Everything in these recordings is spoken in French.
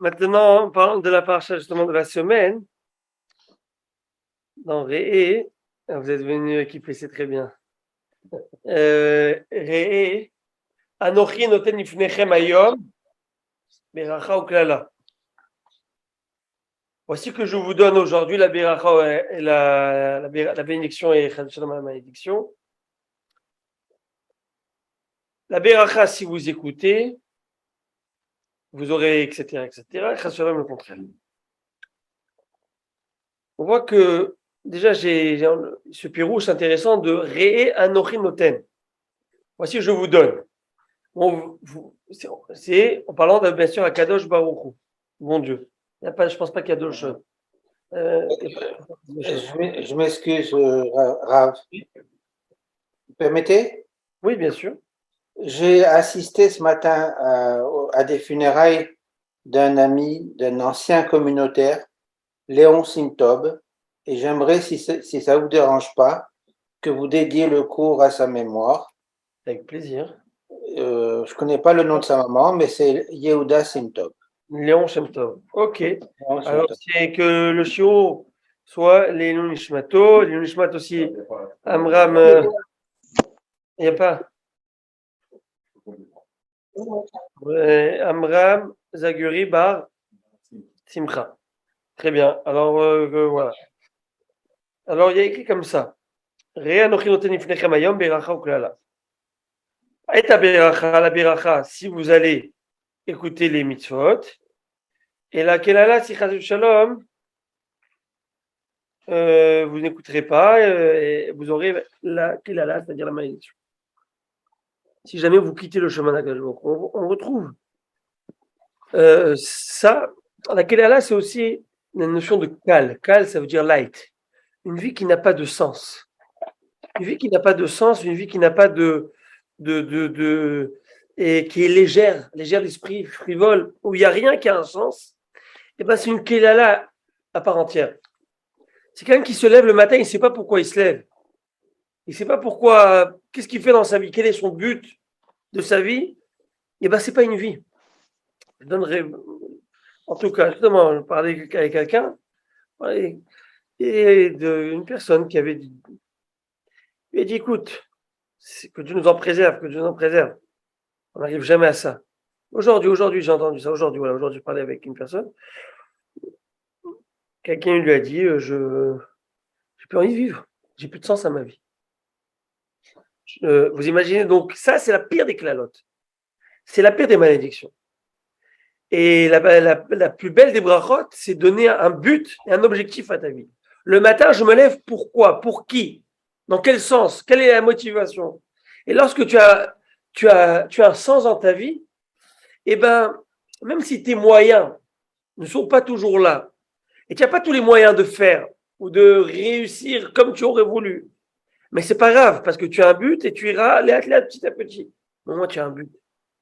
Maintenant, parlons de la paracha justement de la semaine. Dans Réé, vous êtes venu équiper, c'est très bien. Réé, Anochi noten ifnechem hayom, beracha uklala. Voici que je vous donne aujourd'hui la beracha et la bénédiction et la malédiction. La beracha, si vous écoutez, vous aurez, etc., etc., et le contraire. On voit que déjà, j'ai ce pirouche intéressant de Réé Anochi noten. Voici, je vous donne. Bon, c'est en parlant de, bien sûr à Kadosh Baruch Hu, mon Dieu. Il y a pas, je pense pas qu'il y a d'autres choses. Je m'excuse, Rav. Vous permettez? Oui, bien sûr. J'ai assisté ce matin à des funérailles d'un ami, d'un ancien communautaire, Léon Sintob, et j'aimerais, si ça vous dérange pas, que vous dédiez le cours à sa mémoire. Avec plaisir. Je connais pas le nom de sa maman, mais c'est Yehuda Sintob. Léon Shem Tov. Ok. Léon Alors, Sintob. c'est que le chiot soit les Nishmato, les Nishmat aussi, Amram, il n'y a pas. Amram, Zaguri, Bar, Simcha. Très bien. Alors, voilà. Alors, il y a écrit comme ça. Réa Nochi noten ifnechem hayom beracha uklala. Et la beracha, si vous allez écouter les mitzvot, et la kelala, si chas shalom, vous n'écouterez pas, et vous aurez la kelala, c'est-à-dire la malédiction. Si jamais vous quittez le chemin d'Akadosh Baruch Hu, on retrouve ça. La kelala, c'est aussi une notion de kal. Kal, ça veut dire light. Une vie qui n'a pas de sens. Une vie qui n'a pas de sens, une vie qui n'a pas et qui est légère d'esprit, frivole, où il n'y a rien qui a un sens, et ben c'est une kelala à part entière. C'est quelqu'un qui se lève le matin, il ne sait pas pourquoi il se lève. Il ne sait pas pourquoi, qu'est-ce qu'il fait dans sa vie, quel est son but de sa vie, et ben c'est pas une vie. Je donnerai, en tout cas, justement, je parlais avec quelqu'un, et d'une personne qui avait dit, il a dit, écoute, que Dieu nous en préserve, que Dieu nous en préserve. On n'arrive jamais à ça. Aujourd'hui, j'ai entendu ça. Aujourd'hui, je parlais avec une personne. Quelqu'un lui a dit, j'ai plus envie de vivre. J'ai plus de sens à ma vie. Vous imaginez, donc, ça, c'est la pire des clalotes. C'est la pire des malédictions. Et la plus belle des brachot, c'est donner un but et un objectif à ta vie. Le matin, je me lève pourquoi? Pour qui? Dans quel sens? Quelle est la motivation? Et lorsque tu as un sens dans ta vie, eh ben, même si tes moyens ne sont pas toujours là, et tu n'as pas tous les moyens de faire ou de réussir comme tu aurais voulu, mais c'est pas grave, parce que tu as un but et tu iras aller petit à petit. Au moins, tu as un but.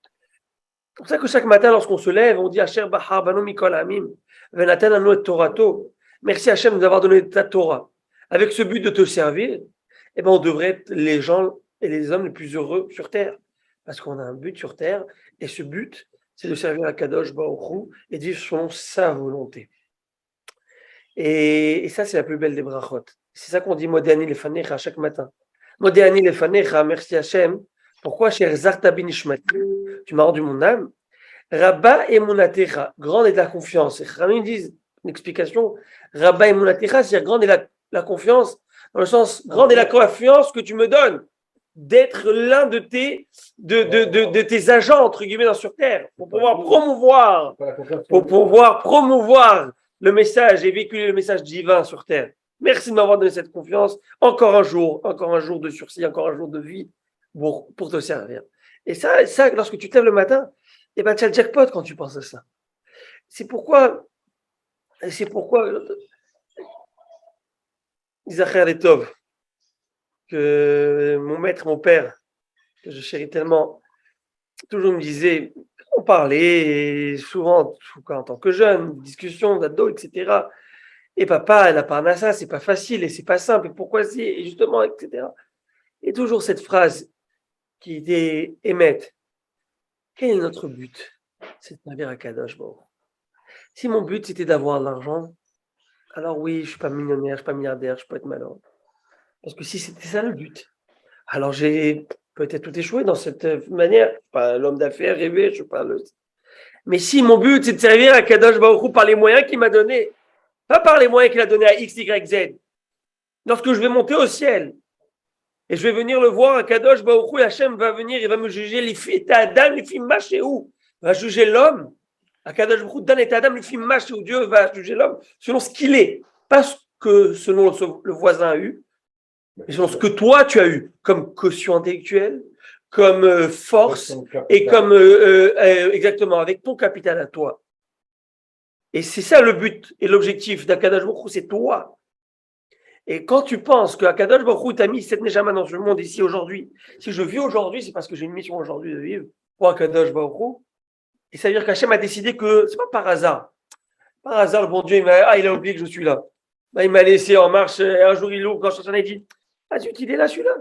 C'est pour ça que chaque matin, lorsqu'on se lève, on dit Asher Bahar Banu Mikol Amim, Venatan Anu et Torato. Merci Hachem de nous avoir donné ta Torah. Avec ce but de te servir, eh ben, on devrait être les gens et les hommes les plus heureux sur terre. Parce qu'on a un but sur terre, et ce but, c'est de servir à Kadosh Baruch Hu et de vivre selon sa volonté. Et ça, c'est la plus belle des brachot. C'est ça qu'on dit Modéani Lefanecha chaque matin. Modéani Lefanecha, merci Hachem. Pourquoi, cher Zartabi Nishmati, tu m'as rendu mon âme? Rabba Emunatecha, grande est la confiance. Et Khamim disent une explication. Rabba Emunatecha, c'est-à-dire grande est la confiance, dans le sens, grande est la confiance que tu me donnes d'être l'un de tes agents, entre guillemets, sur Terre, pour pouvoir promouvoir le message et véhiculer le message divin sur Terre. Merci de m'avoir donné cette confiance. Encore un jour de sursis, encore un jour de vie pour te servir. Et ça, lorsque tu te lèves le matin, eh ben, tu as le jackpot quand tu penses à ça. C'est pourquoi Isachar Letov, que mon maître, mon père, que je chéris tellement, toujours me disait, on parlait, et souvent, en tant que jeune, discussion d'ado, etc. Et papa, la parnassa, c'est pas facile, et c'est pas simple, et pourquoi si, et justement, etc. Et toujours cette phrase qui était émette. Quel est notre but? C'est de servir à Kadosh Baruch. Si mon but c'était d'avoir de l'argent, alors oui, je suis pas millionnaire, je suis pas milliardaire, je peux être malheureux. Parce que si c'était ça le but, alors j'ai peut-être tout échoué dans cette manière. Je suis pas l'homme d'affaires rêvé, je suis pas le. Mais si mon but c'est de servir à Kadosh Baruch Hu par les moyens qu'il m'a donnés, pas par les moyens qu'il a donnés à X, Y, Z. Lorsque je vais monter au ciel et je vais venir le voir à Kadosh Baruch Hu, Hachem va venir, il va me juger les filles, Adam, les filles Machéou, va juger l'homme. À Kadosh Baruch Hu, Dan et Adam, les filles Machéou, Dieu va juger l'homme selon ce qu'il est, pas ce que selon le voisin a eu, mais selon ce que toi tu as eu comme quotient intellectuel, comme force et comme exactement avec ton capital à toi. Et c'est ça le but et l'objectif d'Akadosh Baruch Hu, c'est toi. Et quand tu penses qu'Akadosh Baruch Hu t'a mis cette Neshama dans ce monde ici aujourd'hui, si je vis aujourd'hui, c'est parce que j'ai une mission aujourd'hui de vivre pour Akadosh Baruch Hu. Et ça veut dire qu'Hachem a décidé que c'est pas par hasard. Par hasard, le bon Dieu, il a oublié que je suis là. Il m'a laissé en marche. Un jour, il ouvre quand je ai dit, ah zut, il est là celui-là.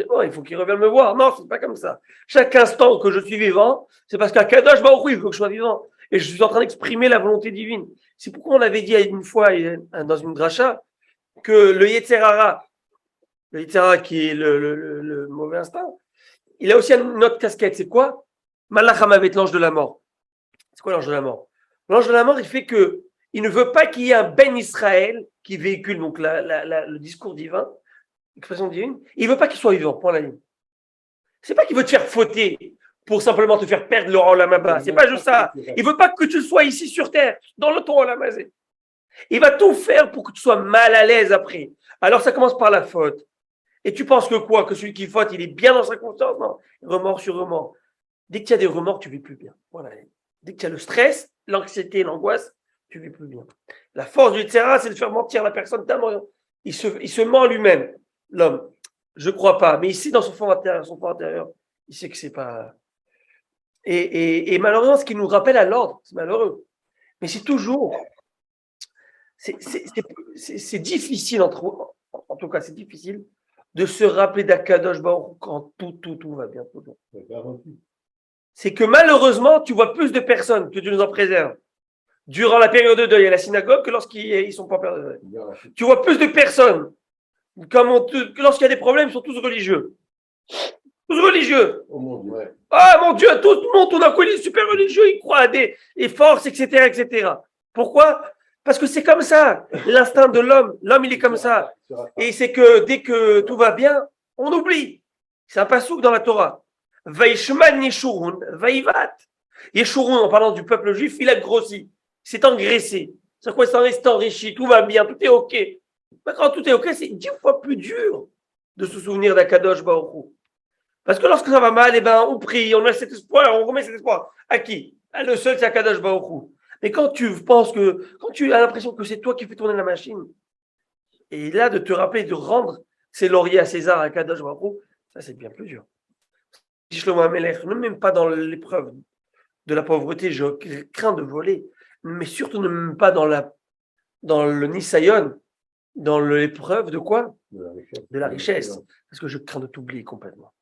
Bon, il faut qu'il revienne me voir. Non, c'est pas comme ça. Chaque instant que je suis vivant, c'est parce qu'Akadosh Baruch Hu, il faut que je sois vivant. Et je suis en train d'exprimer la volonté divine. C'est pourquoi on avait dit une fois dans une dracha que le Yetzer Hara qui est le mauvais instinct, il a aussi une autre casquette. C'est quoi? Malach Hamavet, l'ange de la mort. C'est quoi l'ange de la mort? L'ange de la mort, il fait que il ne veut pas qu'il y ait un Ben Israël qui véhicule donc le discours divin, l'expression divine. Il ne veut pas qu'il soit vivant, point la ligne. C'est pas qu'il veut te faire fauter pour simplement te faire perdre le Olam Haba. C'est pas juste ça. Il veut pas que tu sois ici sur terre, dans le ton Olam Hazé. Il va tout faire pour que tu sois mal à l'aise après. Alors ça commence par la faute. Et tu penses que quoi? Que celui qui faute, il est bien dans sa conscience? Non. Remords sur remords. Dès qu'il y a des remords, tu ne vis plus bien. Voilà. Dès qu'il y a le stress, l'anxiété, l'angoisse, tu ne vis plus bien. La force du Tzera, c'est de faire mentir la personne tellement. Il se ment lui-même, l'homme. Je ne crois pas. Mais ici, dans son fond intérieur, il sait que c'est pas. Et malheureusement, ce qui nous rappelle à l'ordre, c'est malheureux. Mais c'est toujours. C'est difficile, en tout cas, c'est difficile de se rappeler d'Akadosh Baruch Hu quand tout va bien. Tout. C'est que malheureusement, tu vois plus de personnes que Dieu nous en préserve durant la période de deuil à la synagogue que lorsqu'ils ne sont pas en période de deuil. Tu vois plus de personnes, lorsqu'il y a des problèmes, ils sont tous religieux. Tous religieux. Oh mon Dieu. Ah mon Dieu, tout le monde, on a connu super religieux, ils croient à des forces, etc., etc. Pourquoi? Parce que c'est comme ça, l'instinct de l'homme. L'homme, il est comme ça. Et c'est que dès que tout va bien, on oublie. C'est un passouk dans la Torah. Vaishman Yeshurun, Vaivat. Yeshurun, en parlant du peuple juif, il a grossi. Il s'est engraissé. C'est quoi? Il s'est enrichi. Tout va bien. Tout est OK. Mais quand tout est OK, c'est 10 fois plus dur de se souvenir d'Akadosh Baruch Hu. Parce que lorsque ça va mal, on prie, on a cet espoir, on remet cet espoir. À qui? Le seul, c'est Akadosh Baruch Hu. Mais quand tu as l'impression que c'est toi qui fais tourner la machine, et là, de te rappeler, de rendre ses lauriers à César, à Kadosh Baruch Hu, ça c'est bien plus dur. Shlomo HaMelech, ne même pas dans l'épreuve de la pauvreté, je crains de voler, mais surtout ne même pas dans le Nisayon, dans l'épreuve de quoi? De la richesse. Parce que je crains de t'oublier complètement.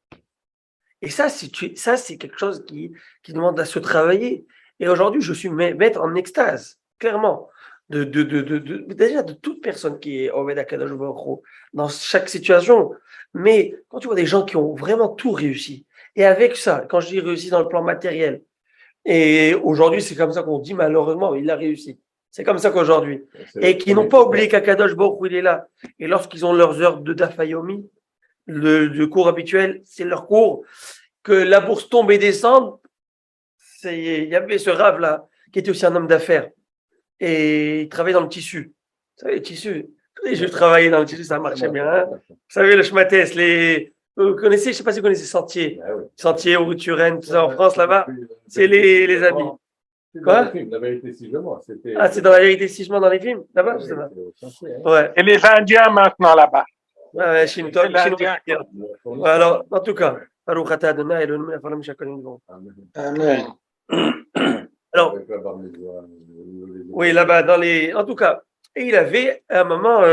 Et ça, c'est quelque chose qui demande à se travailler. Et aujourd'hui, je suis maître en extase, clairement, déjà de toute personne qui est Oved HaKadosh Baruch Hu, dans chaque situation. Mais quand tu vois des gens qui ont vraiment tout réussi, et avec ça, quand je dis réussi dans le plan matériel, et aujourd'hui, c'est comme ça qu'on dit malheureusement, il a réussi. C'est comme ça qu'aujourd'hui. Et qui n'ont pas oublié qu'Akadosh Baruch Hu, il est là. Et lorsqu'ils ont leurs heures de Dafayomi, le cours habituel, c'est leur cours, que la bourse tombe et descende. Il y avait ce rave-là, qui était aussi un homme d'affaires. Et il travaillait dans le tissu. Vous savez, le tissu. Je travaillais dans le tissu, ça marchait bien. Hein. Vous savez, le schmattes, vous connaissez, je ne sais pas si vous connaissez Sentier. Ah oui. Sentier, ou Turenne, tout ça en France, là-bas. C'est les habits. Quoi? La vérité, si je mens. Ah, c'est dans la vérité, si je mens dans les films, là-bas, Oui, c'est là. ouais. Et les Indiens maintenant là-bas. Ouais, Shinto. l'Indien. Alors, en tout cas, Baruch Atah Adonai Eloheinu melech haolam she'akolim v'on. Amen. Alors, oui, là-bas, en tout cas, et il avait, à un moment,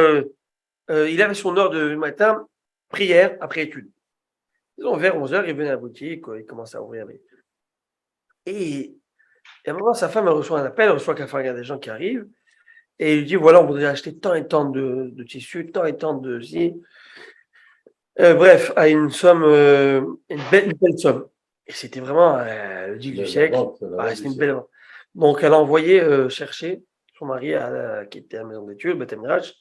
il avait son heure de matin, prière après étude. Vers 11h, il venait à la boutique, il commençait à ouvrir. Et Et à un moment, sa femme, elle reçoit un appel, elle reçoit il y a des gens qui arrivent, et il lui dit, voilà, on voudrait acheter tant et tant de tissus, tant et tant de... bref, à une somme, une belle somme. Et c'était vraiment le deal du siècle. C'était une belle vente. Donc, elle a envoyé chercher son mari qui était à la maison d'études, le Beth Midrash,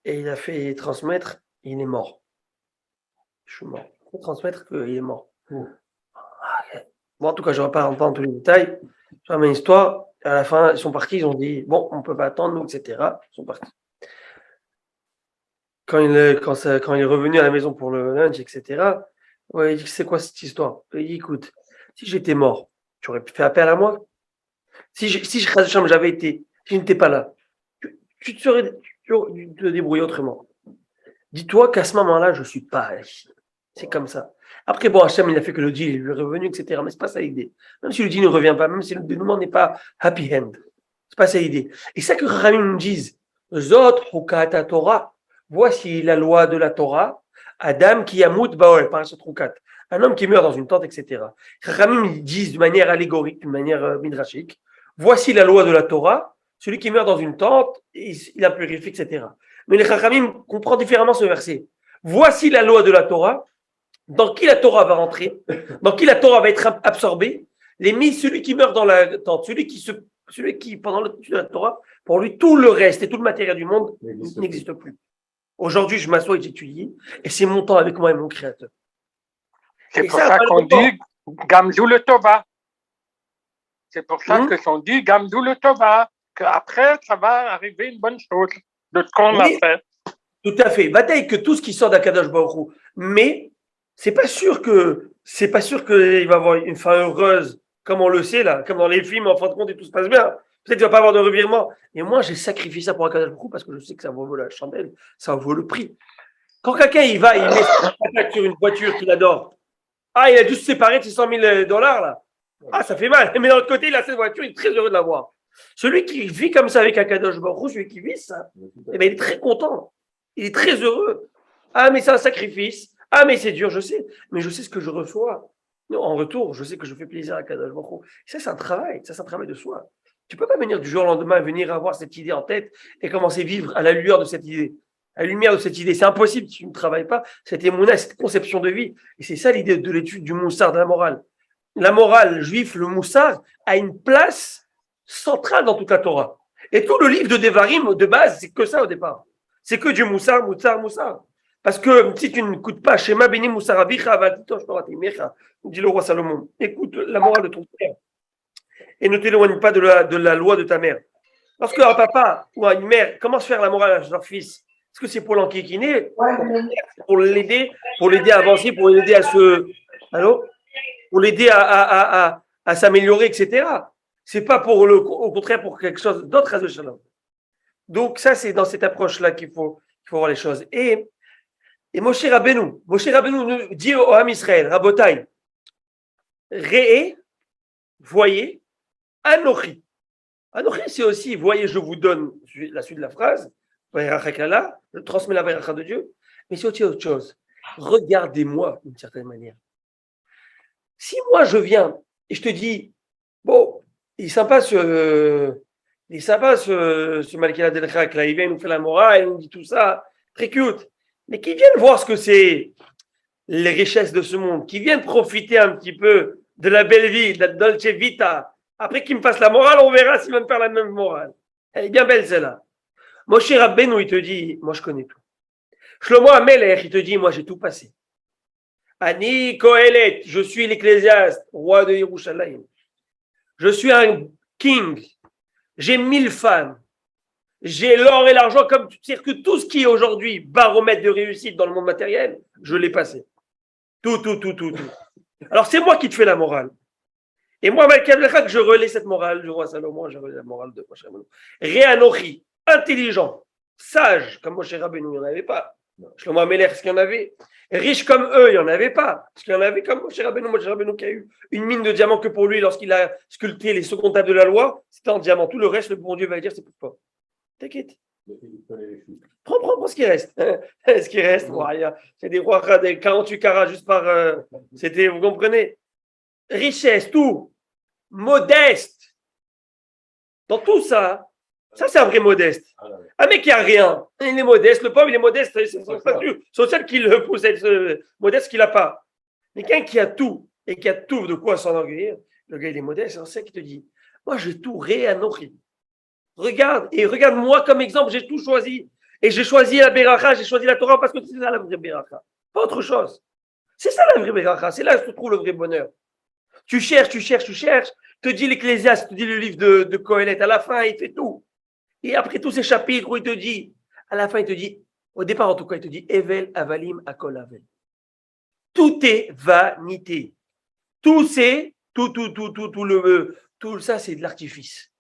et il a fait transmettre, il est mort. Je suis mort. Il faut transmettre qu'il est mort. Bon, en tout cas, je ne vais pas rentrer dans tous les détails. Je ramène une histoire. À la fin, ils sont partis, ils ont dit, bon, on ne peut pas attendre, nous, etc. Ils sont partis. Quand il est revenu à la maison pour le lunch, etc., ouais, il dit, c'est quoi cette histoire? Il dit, écoute, si j'étais mort, tu aurais fait appel à moi? Si j'avais été, si je n'étais pas là, tu te débrouiller autrement. Dis-toi qu'à ce moment-là, je ne suis pas ici. C'est comme ça. Après, bon, Hachem, il a fait que le deal il lui est revenu, etc. Mais ce n'est pas ça l'idée. Même si le deal ne revient pas, même si le dénouement n'est pas happy end, ce n'est pas ça l'idée. Et ça que Rachamim nous disent, Zot Hukat Torah, voici la loi de la Torah, Adam qui yamout baol, par ce Hukat, un homme qui meurt dans une tente, etc. Rachamim disent de manière allégorique, de manière midrashique, voici la loi de la Torah, celui qui meurt dans une tente, il a purifié, etc. Mais les Rachamim comprennent différemment ce verset. Voici la loi de la Torah, dans qui la Torah va rentrer, dans qui la Torah va être absorbée, celui qui meurt dans la tente, celui qui pendant l'étude de la Torah, pour lui, tout le reste et tout le matériel du monde n'existe plus. Aujourd'hui, je m'assois et j'étudie, et c'est mon temps avec moi et mon Créateur. C'est pour ça qu'on dit Gamzou le Tova. C'est pour ça que qu'on dit Gamzou le Tova, qu'après, ça va arriver une bonne chose de ce qu'on a fait. Tout à fait. Bataille que tout ce qui sort d'Akadosh Baruch Hu. Mais c'est pas sûr qu'il va avoir une fin heureuse, comme on le sait là, comme dans les films, en fin de compte, et tout se passe bien. Peut-être qu'il va pas avoir de revirement. Et moi, j'ai sacrifié ça pour Akadosh Baruch Hu parce que je sais que ça vaut la chandelle, ça vaut le prix. Quand quelqu'un il met sa sur une voiture qu'il adore, il a dû se séparer de ses $100,000 là. Ça fait mal. Mais d'un autre côté, il a cette voiture, il est très heureux de l'avoir. Celui qui vit comme ça avec Akadosh Baruch Hu, celui qui vit ça, il est très content. Il est très heureux. Mais c'est un sacrifice. Mais c'est dur, je sais. Mais je sais ce que je reçois. En retour, je sais que je fais plaisir à Kadosh Baruch Hu. Ça, c'est un travail. Ça, c'est un travail de soi. Tu ne peux pas venir du jour au lendemain, venir avoir cette idée en tête et commencer à vivre à la lueur de cette idée. À la lumière de cette idée. C'est impossible si tu ne travailles pas cette émouna, cette conception de vie. Et c'est ça l'idée de l'étude du moussard, de la morale. La morale juive, le moussard, a une place centrale dans toute la Torah. Et tout le livre de Devarim, de base, c'est que ça au départ. C'est que du moussard. Parce que si tu n'écoutes pas Shema Beni Moussar Avicha Avaltito Shtorati Mecha, dit le roi Salomon, écoute la morale de ton père et ne t'éloigne pas de la loi de ta mère. Lorsque un papa ou une mère commence à faire la morale à leur fils, est-ce que c'est pour l'enquiquiner, pour l'aider à avancer, pour l'aider à pour l'aider à s'améliorer, etc. C'est pas au contraire pour quelque chose d'autre à Shalom. Donc ça, c'est dans cette approche-là qu'il faut voir les choses. Et Moshe Rabbeinu nous dit au Ham Israël, Rabotai, Re'e, voyez, Anochi. Anochi, c'est aussi, voyez, je vous donne la suite de la phrase, je transmets la veracha de Dieu, mais c'est aussi autre chose. Regardez-moi d'une certaine manière. Si moi je viens et je te dis, bon, il est sympa ce Malkila Delchak, là, il vient, il nous fait la morale, il nous dit tout ça, très cute. Mais qui viennent voir ce que c'est les richesses de ce monde, qui viennent profiter un petit peu de la belle vie, de la dolce vita. Après qu'il me fasse la morale, on verra s'il va me faire la même morale. Elle est bien belle celle-là. Moshe Rabbeinu, il te dit, moi je connais tout. Shlomo Amelech, il te dit, moi j'ai tout passé. Ani Kohelet, je suis l'ecclésiaste, roi de Yerushalayim. Je suis un king. J'ai 1000 femmes. J'ai l'or et l'argent, comme tu sais que tout ce qui est aujourd'hui baromètre de réussite dans le monde matériel, je l'ai passé. Tout. Alors c'est moi qui te fais la morale. Et moi, que je relais cette morale du roi Salomon, je relais la morale de Moshe Rabbeinu. Réanochi, intelligent, sage, comme Moshe Rabbeinu, il n'y en avait pas. Shlomo Amelech, est-ce qu'il y en avait? Riche comme eux, il n'y en avait pas. Est-ce qu'il y en avait comme Moshe Rabbeinu qui a eu une mine de diamants que pour lui, lorsqu'il a sculpté les secondes tables de la loi, c'était en diamant. Tout le reste, le bon Dieu va dire, c'est pour toi. T'inquiète. Prends ce qui reste. Ce qui reste, c'est des rois, des 48 carats juste par. Vous comprenez? Richesse, tout. Modeste. Dans tout ça, ça c'est un vrai modeste. Ah, là, ouais. Un mec qui a rien, il est modeste, le pauvre il est modeste, c'est son statut social qui le pousse à être modeste qu'il n'a pas. Mais quelqu'un qui a tout et qui a tout de quoi s'enorgueillir, le gars il est modeste, c'est ça qui te dit, moi j'ai tout réanoché. Regarde, et regarde-moi comme exemple, j'ai tout choisi. Et j'ai choisi la Beracha, j'ai choisi la Torah parce que c'est ça la vraie Beracha. Pas autre chose. C'est ça la vraie Beracha, c'est là que se trouve le vrai bonheur. Tu cherches, te dit l'Ecclésiaste, te dit le livre de Kohelet, à la fin il fait tout. Et après tous ces chapitres où il te dit, à la fin il te dit, au départ en tout cas, il te dit, Evel Avalim Akol Avel. Tout est vanité. Tout c'est, tout ça c'est de l'artifice.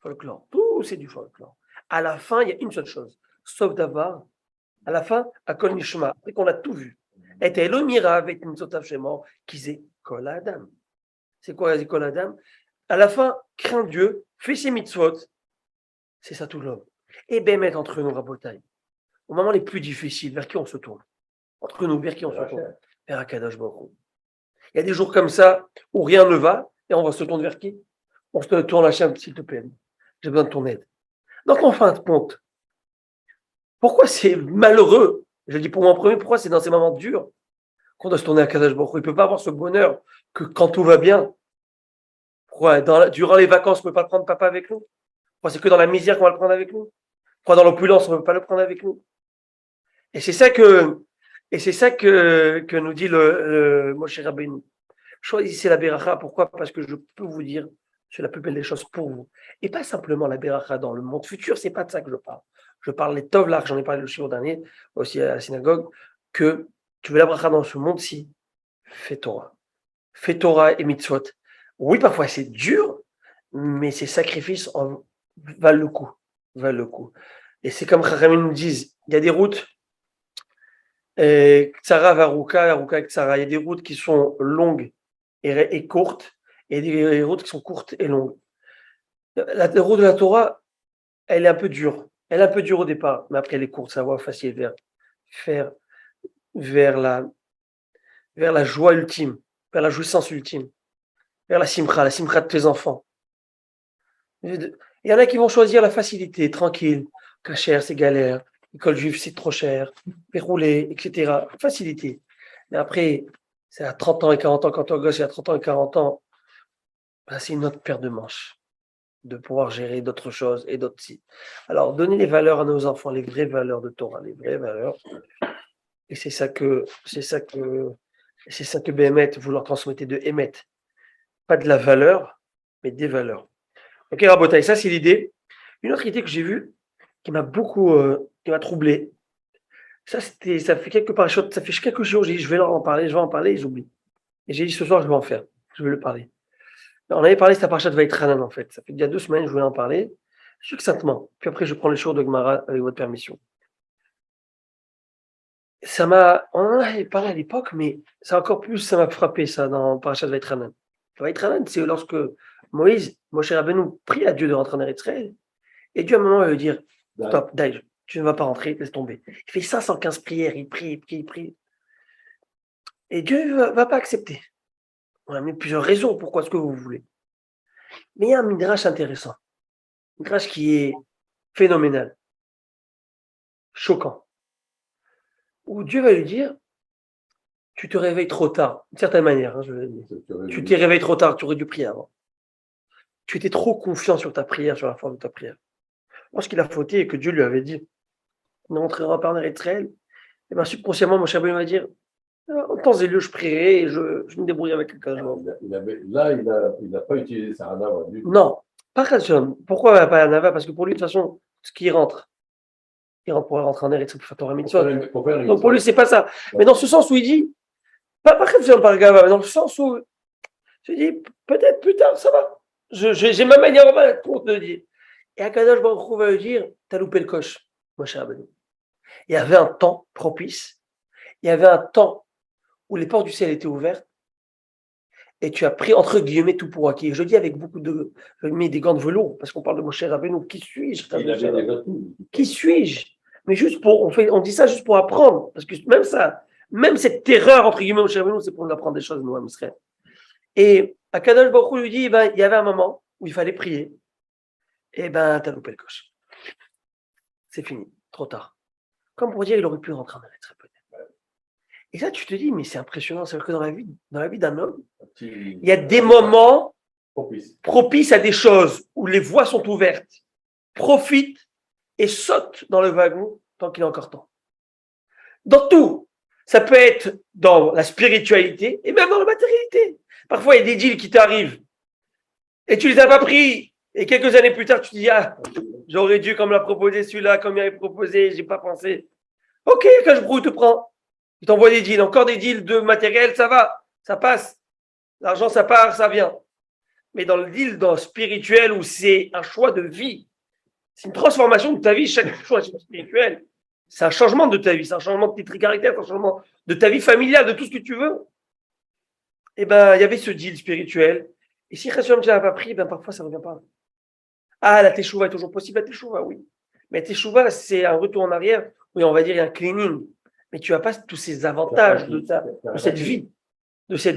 Folklore. Tout c'est du folklore. À la fin, il y a une seule chose. Sauf d'avoir, à la fin, Akol Nishma, après qu'on a tout vu. Et Elomira avec une sotav shemo, qui c'est Kol Adam. C'est quoi Kol Adam? À la fin, crains Dieu, fais ses mitzvot. C'est ça tout l'homme. Et bémet entre nous, Rabotai. Au moment les plus difficiles, vers qui on se tourne? Entre nous, vers qui on se tourne? Vers Akadosh Baruch Hu. Il y a des jours comme ça où rien ne va et on va se tourner vers qui? On se tourne à Hachem, s'il te plaît. J'ai besoin de ton aide. Donc, en fin de compte, pourquoi c'est malheureux? Je dis pour moi en premier, pourquoi c'est dans ces moments durs qu'on doit se tourner à Akadosh Baruch Hu? Il ne peut pas avoir ce bonheur que quand tout va bien. Pourquoi durant les vacances, on ne peut pas prendre papa avec nous? Pourquoi c'est que dans la misère qu'on va le prendre avec nous? Pourquoi dans l'opulence, on ne peut pas le prendre avec nous? Et c'est ça que nous dit le Moshe Rabbeinu. Choisissez la Beracha. Pourquoi? Parce que je peux vous dire, c'est la plus belle des choses pour vous. Et pas simplement la Beracha dans le monde futur, c'est pas de ça que je parle. Je parle des Tovlach, j'en ai parlé le jour dernier, aussi à la synagogue, que tu veux la Beracha dans ce monde-ci, fais Torah. Fais Torah et mitzvot. Oui, parfois c'est dur, mais ces sacrifices valent le coup. Valent le coup. Et c'est comme Chachamim nous disent, il y a des routes, Ksara Varuka, Aruka Ksara, il y a des routes qui sont longues et courtes, et des routes qui sont courtes et longues. La route de la Torah, elle est un peu dure. Elle est un peu dure au départ, mais après elle est courte, ça va facile vers la joie ultime, vers la jouissance ultime, vers la simcha de tes enfants. Il y en a qui vont choisir la facilité, tranquille, cachère, c'est galère, école juive, c'est trop cher, rouler, etc. Facilité. Mais après, c'est à 30 ans et 40 ans, quand ton gosse est à 30 ans et 40 ans, ben c'est une autre paire de manches de pouvoir gérer d'autres choses et d'autres sites. Alors, donner les valeurs à nos enfants, les vraies valeurs de Torah, les vraies valeurs. Et c'est ça que Béhémet, vous leur transmettez de Hémet. Pas de la valeur, mais des valeurs. Ok, Rabotai, ça c'est l'idée. Une autre idée que j'ai vue, qui m'a beaucoup, qui m'a troublé. Ça fait quelques jours, j'ai dit, je vais en parler, et j'oublie. Et j'ai dit, ce soir, je vais en faire. Je vais le parler. On avait parlé, c'était à Parashat Vaïtranan, en fait. Ça fait il y a 2 semaines, je voulais en parler, succinctement. Puis après, je prends les jours de Gemara avec votre permission. On en avait parlé à l'époque, mais ça m'a frappé, ça, dans Parashat Vaïtranan. Vaïtranan, c'est lorsque Moshe Rabbeinu, prie à Dieu de rentrer en Eretz Israël, et Dieu, à un moment, va lui dire, stop, Daï, tu ne vas pas rentrer, laisse tomber. Il fait 515 prières, il prie. Et Dieu ne va pas accepter. On a mis plusieurs raisons pourquoi ce que vous voulez. Mais il y a un midrash intéressant. Un midrash qui est phénoménal, choquant. Où Dieu va lui dire, tu te réveilles trop tard, d'une certaine manière. Tu t'es réveillé trop tard, tu aurais dû prier avant. Tu étais trop confiant sur ta prière, sur la force de ta prière. Lorsqu'il a fauté et que Dieu lui avait dit, ne rentrera pas en Eretz Israël, et bien subconsciemment, mon cher va dire, en temps et lieu, je prierai et je me débrouille avec quelqu'un. Il n'a pas utilisé sa hanava du tout. Non, pas Khazon. Pourquoi pas Hanava? Parce que pour lui, de toute façon, ce qui rentre pour rentrer en Eretz, pour faire Torah Mitzvot. Donc pour lui, c'est pas ça. Mais dans ce sens où il dit, pas Khazon par Gava, mais dans le sens où je dis, peut-être plus tard, ça va. J'ai ma manière pour te dire. Et Akadosh Baruch Hu va lui dire, t'as loupé le coche, mon cher Abedou. Il y avait un temps propice, il y avait un temps où les portes du ciel étaient ouvertes, et tu as pris entre guillemets tout pour acquis. Je dis avec je mets des gants de velours, parce qu'on parle de mon cher Rabbeinu. Qui suis-je? Qui suis-je? Mais on dit ça juste pour apprendre, parce que même cette terreur entre guillemets, mon cher Rabbeinu, c'est pour nous apprendre des choses, nous, Israël. Et Akadosh Baruch Hu lui dit, il y avait un moment où il fallait prier. eh ben, t'as loupé le coche. C'est fini, trop tard. Comme pour dire, il aurait pu rentrer en lettre, peut-être. Et ça, tu te dis, mais c'est impressionnant. C'est-à-dire que dans la vie d'un homme, il y a des moments propices à des choses où les voies sont ouvertes. Profite et saute dans le wagon tant qu'il est encore temps. Dans tout. Ça peut être dans la spiritualité et même dans la matérialité. Parfois, il y a des deals qui t'arrivent et tu les as pas pris. Et quelques années plus tard, tu te dis, ah, j'aurais dû, comme l'a proposé celui-là, comme il avait proposé, j'ai pas pensé. Ok, cache-brouille te prend. Il t'envoie des deals, encore des deals de matériel, ça va, ça passe. L'argent, ça part, ça vient. Mais dans le deal, dans le spirituel, où c'est un choix de vie, c'est une transformation de ta vie, chaque choix spirituel. C'est un changement de ta vie, c'est un changement de tes caractères, c'est un changement de ta vie familiale, de tout ce que tu veux. Eh ben, il y avait ce deal spirituel. Et si Hashem ne l'a pas pris, ben, parfois, ça ne revient pas. Ah, la teshuva est toujours possible, la teshuva, oui. Mais la teshuva, c'est un retour en arrière, oui, on va dire, il y a un cleaning. Mais tu n'as pas tous ces avantages de cette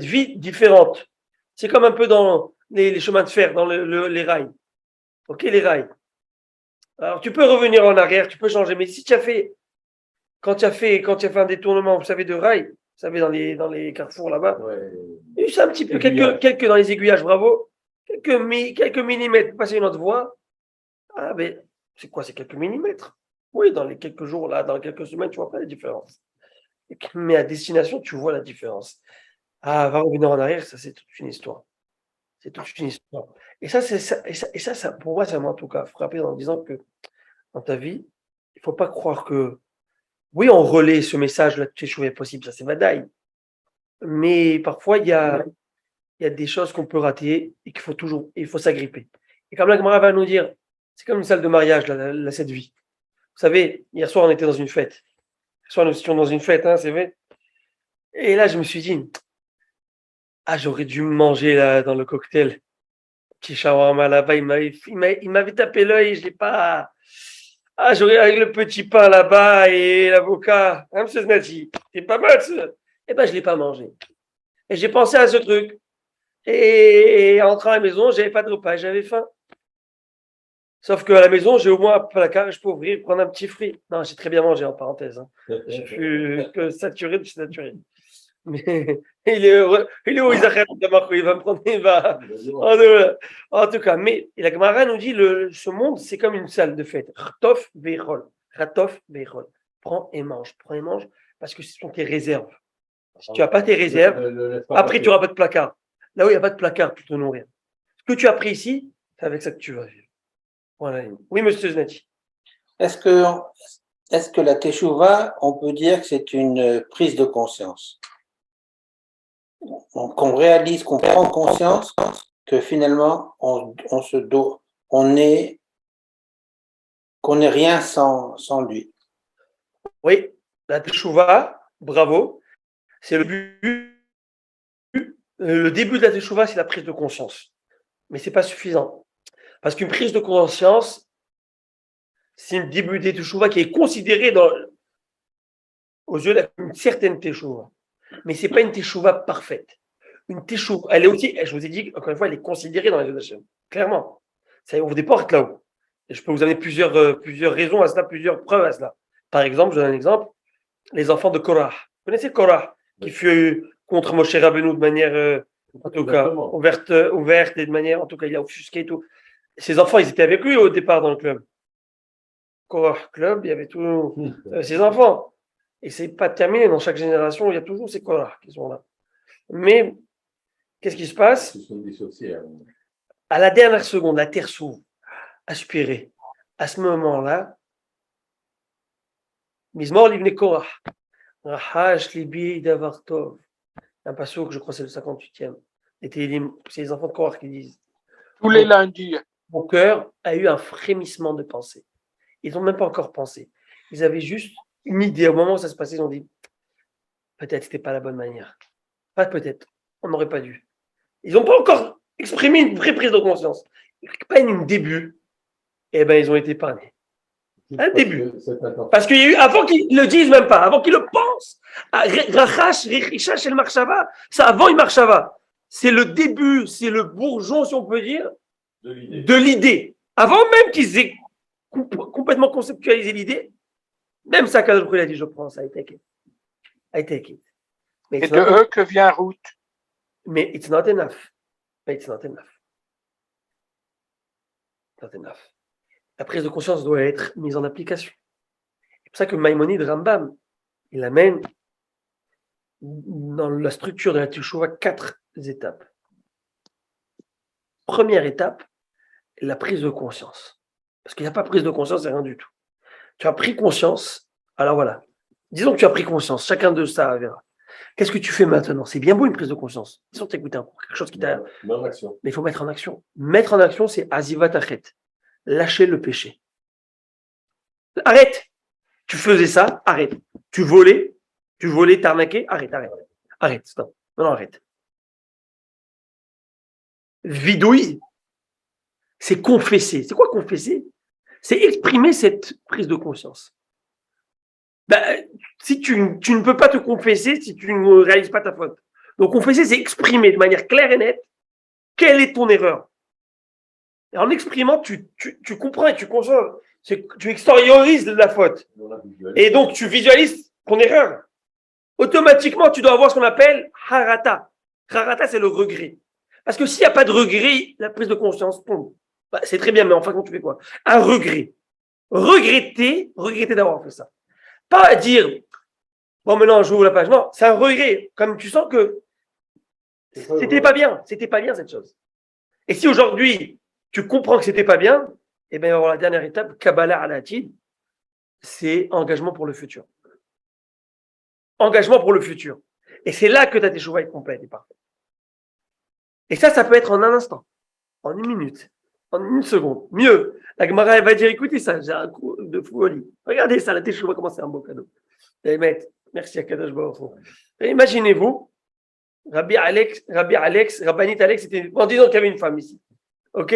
vie différente. C'est comme un peu dans les chemins de fer, dans les rails. Ok, les rails. Alors, tu peux revenir en arrière, tu peux changer, mais si tu as fait, quand tu as fait un détournement, vous savez, de rails, vous savez, dans les carrefours là-bas, c'est un petit peu, quelques dans les aiguillages, bravo, quelques millimètres pour passer une autre voie. Ah, mais c'est quoi, c'est quelques millimètres? Oui, dans les quelques jours, là, dans quelques semaines, tu vois pas la différence. Mais à destination, tu vois la différence. Ah, va revenir en arrière, ça, c'est toute une histoire. C'est toute une histoire. Et ça, pour moi, ça m'a en tout cas frappé en disant que dans ta vie, il ne faut pas croire que, oui, on relaie ce message, là, tu es possible, ça c'est Vadaï. Mais parfois, il y a des choses qu'on peut rater et il faut s'agripper. Et comme la Gemara va nous dire, c'est comme une salle de mariage, cette vie. Vous savez, hier soir, on était dans une fête. Hier soir, nous étions dans une fête, hein, c'est vrai. Et là, je me suis dit, ah, j'aurais dû manger là, dans le cocktail. Petit shawarma là-bas, il m'avait tapé l'œil, je l'ai pas. Ah, j'aurais avec le petit pain là-bas et l'avocat. Hein, monsieur Znati, c'est pas mal ça. Eh ben, je l'ai pas mangé. Et j'ai pensé à ce truc. Et en rentrant à la maison, j'avais pas de repas, j'avais faim. Sauf qu'à la maison, j'ai au moins un placard et je peux ouvrir, prendre un petit fruit. Non, j'ai très bien mangé, en parenthèse. Hein. Je suis que saturé de saturé. Mais il est heureux. Il est où Isaac il va me prendre, il va. En tout cas, mais la Gemara nous dit ce monde, c'est comme une salle de fête. Ratof ve'echol. Ratof ve'echol. Prends et mange, parce que ce sont tes réserves. Si tu n'as pas tes réserves, après tu n'auras pas de placard. Là où il n'y a pas de placard pour te nourrir. Ce que tu as pris ici, c'est avec ça que tu vas vivre. Voilà. Oui, monsieur Znati. Est-ce que la teshuva, on peut dire que c'est une prise de conscience? Qu'on réalise, qu'on prend conscience que finalement, qu'on n'est rien sans lui. Oui, la teshuva, bravo. C'est le but. Le début de la teshuva, c'est la prise de conscience. Mais ce n'est pas suffisant. Parce qu'une prise de conscience, c'est un début de teshuva qui est considéré aux yeux d'une certaine teshuva. Mais ce n'est pas une teshuva parfaite. Une teshuva, elle est aussi, je vous ai dit, encore une fois, elle est considérée dans les yeux d'Hachem. Clairement. Ça ouvre des portes là-haut. Et je peux vous donner plusieurs raisons à cela, plusieurs preuves à cela. Par exemple, je donne un exemple, les enfants de Korah. Vous connaissez Korah, qui fut contre Moshe Rabbeinu de manière, en tout cas, ouverte et de manière, en tout cas, il a offusqué et tout. Ses enfants, ils étaient avec lui au départ dans le club. Korah Club, il y avait tous ses enfants. Et c'est pas terminé, dans chaque génération, il y a toujours ces Korah qui sont là. Mais, qu'est-ce qui se passe? À la dernière seconde, la terre s'ouvre, aspirée. À ce moment-là, Mizmor livne Korah. Rahash libi davar tov. Un passage que je crois c'est le 58e. C'est les enfants de Korah qui disent. Tous les lundis. Mon cœur a eu un frémissement de pensée. Ils n'ont même pas encore pensé. Ils avaient juste une idée. Au moment où ça se passait, ils ont dit peut-être c'était pas la bonne manière. Pas peut-être. On n'aurait pas dû. Ils n'ont pas encore exprimé une vraie prise de conscience. Pas un début. Eh bien, ils ont été épargnés. Un début. Parce qu'il y a eu, avant qu'ils le disent même pas, avant qu'ils le pensent, Rachash, Rechichash et le Marshava, ça avant le Marshava. C'est le début, c'est le bourgeon, si on peut dire, de l'idée. Avant même qu'ils aient complètement conceptualisé l'idée, même ça, quand il a dit je prends ça, I take it. Et de eux que vient Ruth. Mais it's not enough. It's not enough. Not enough. La prise de conscience doit être mise en application. C'est pour ça que Maïmonide Rambam, il amène dans la structure de la Teshuvah 4 étapes. Première étape, la prise de conscience. Parce qu'il n'y a pas prise de conscience, c'est rien du tout. Tu as pris conscience, alors voilà. Disons que tu as pris conscience, chacun de ça verra. Qu'est-ce que tu fais maintenant? C'est bien beau une prise de conscience. Disons que tu écoutes quelque chose qui t'a... Mais en action. Mais il faut mettre en action. Mettre en action, c'est Azivat Achet. Lâcher le péché. Arrête. Tu faisais ça, arrête. Tu volais, t'arnaquais, arrête, stop. Non, arrête. Vidouille, c'est confesser. C'est quoi confesser? C'est exprimer cette prise de conscience. Si tu ne peux pas te confesser si tu ne réalises pas ta faute. Donc confesser, c'est exprimer de manière claire et nette quelle est ton erreur. Et en exprimant, tu comprends et tu consommes. Tu extériorises la faute. Et donc, tu visualises ton erreur. Automatiquement, tu dois avoir ce qu'on appelle harata. Harata, c'est le regret. Parce que s'il n'y a pas de regret, la prise de conscience tombe. C'est très bien, mais enfin, quand tu fais quoi? Un regret. Regretter d'avoir fait ça. Pas dire, bon, maintenant, j'ouvre la page. Non, c'est un regret. Comme tu sens que c'était pas bien cette chose. Et si aujourd'hui, tu comprends que c'était pas bien, eh bien, la dernière étape, Kabbalah al-Atid, c'est engagement pour le futur. Engagement pour le futur. Et c'est là que ta teshuva est complète et parfaite. Et ça peut être en un instant, en une minute, en une seconde. Mieux, la Gemara, elle va dire, écoutez ça, j'ai un coup de folie. Regardez ça, la teshuva, comment c'est un beau cadeau. Merci à Kadosh Baruch Hu. Imaginez-vous, Rabbanit Alex, c'était en disant qu'il y avait une femme ici. Ok?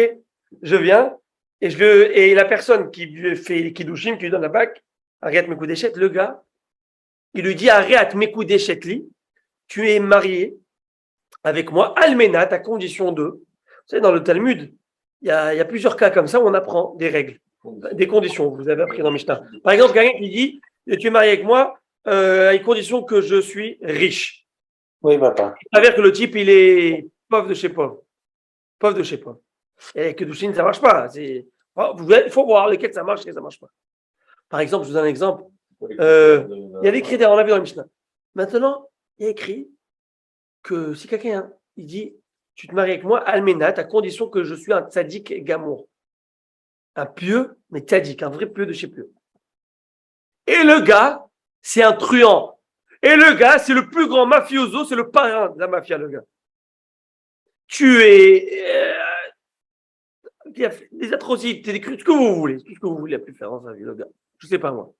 Je viens, et la personne qui lui fait les kiddushim, qui lui donne la bague, Ariat Mekudeshet, le gars, il lui dit Ariat Mekudeshet li, tu es marié avec moi, Almenat, à condition de. Vous savez, dans le Talmud, il y a plusieurs cas comme ça où on apprend des règles, des conditions. Vous avez appris dans Mishnah. Par exemple, quelqu'un qui dit tu es marié avec moi à une condition que je suis riche. Oui, papa. Il s'avère que le type, il est pauvre de chez pauvre. Pauvre de chez pauvre. Et que Douchine, ça ne marche pas. Il faut voir lesquels ça marche et lesquels ça ne marche pas. Par exemple, je vous donne un exemple. Il y a des critères, on l'a vu dans le Mishnah. Maintenant, il y a écrit que si quelqu'un il dit tu te maries avec moi, Almenat, à condition que je suis un tzaddik gamour. Un pieux, mais tzaddik, un vrai pieux de chez pieux. Et le gars, c'est un truand. Et le gars, c'est le plus grand mafioso, c'est le parrain de la mafia, le gars. Tu es. Il y a des atrocités, des crimes, tout ce que vous voulez. Tout ce que vous voulez a pu faire dans sa vie, le gars. Je ne sais pas moi.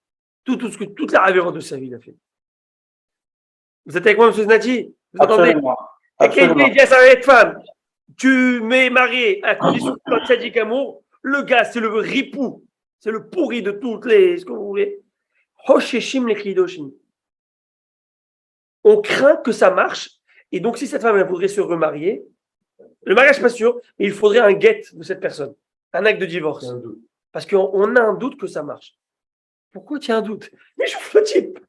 Toute la révérence de sa vie, il a fait. Vous êtes avec moi, M. Znati? Vous entendez? Et quelqu'un dit à sa femme, tu m'es marié à condition que tu as tzaddik amour. Le gars, c'est le ripou. C'est le pourri de toutes les. Ce que vous voulez. Hosheshim le chidoshim. On craint que ça marche. Et donc, si cette femme elle voudrait se remarier, le mariage, pas sûr, mais il faudrait un guet de cette personne, un acte de divorce. Parce qu'on a un doute que ça marche. Pourquoi tu as un doute? Mais chauffe le type.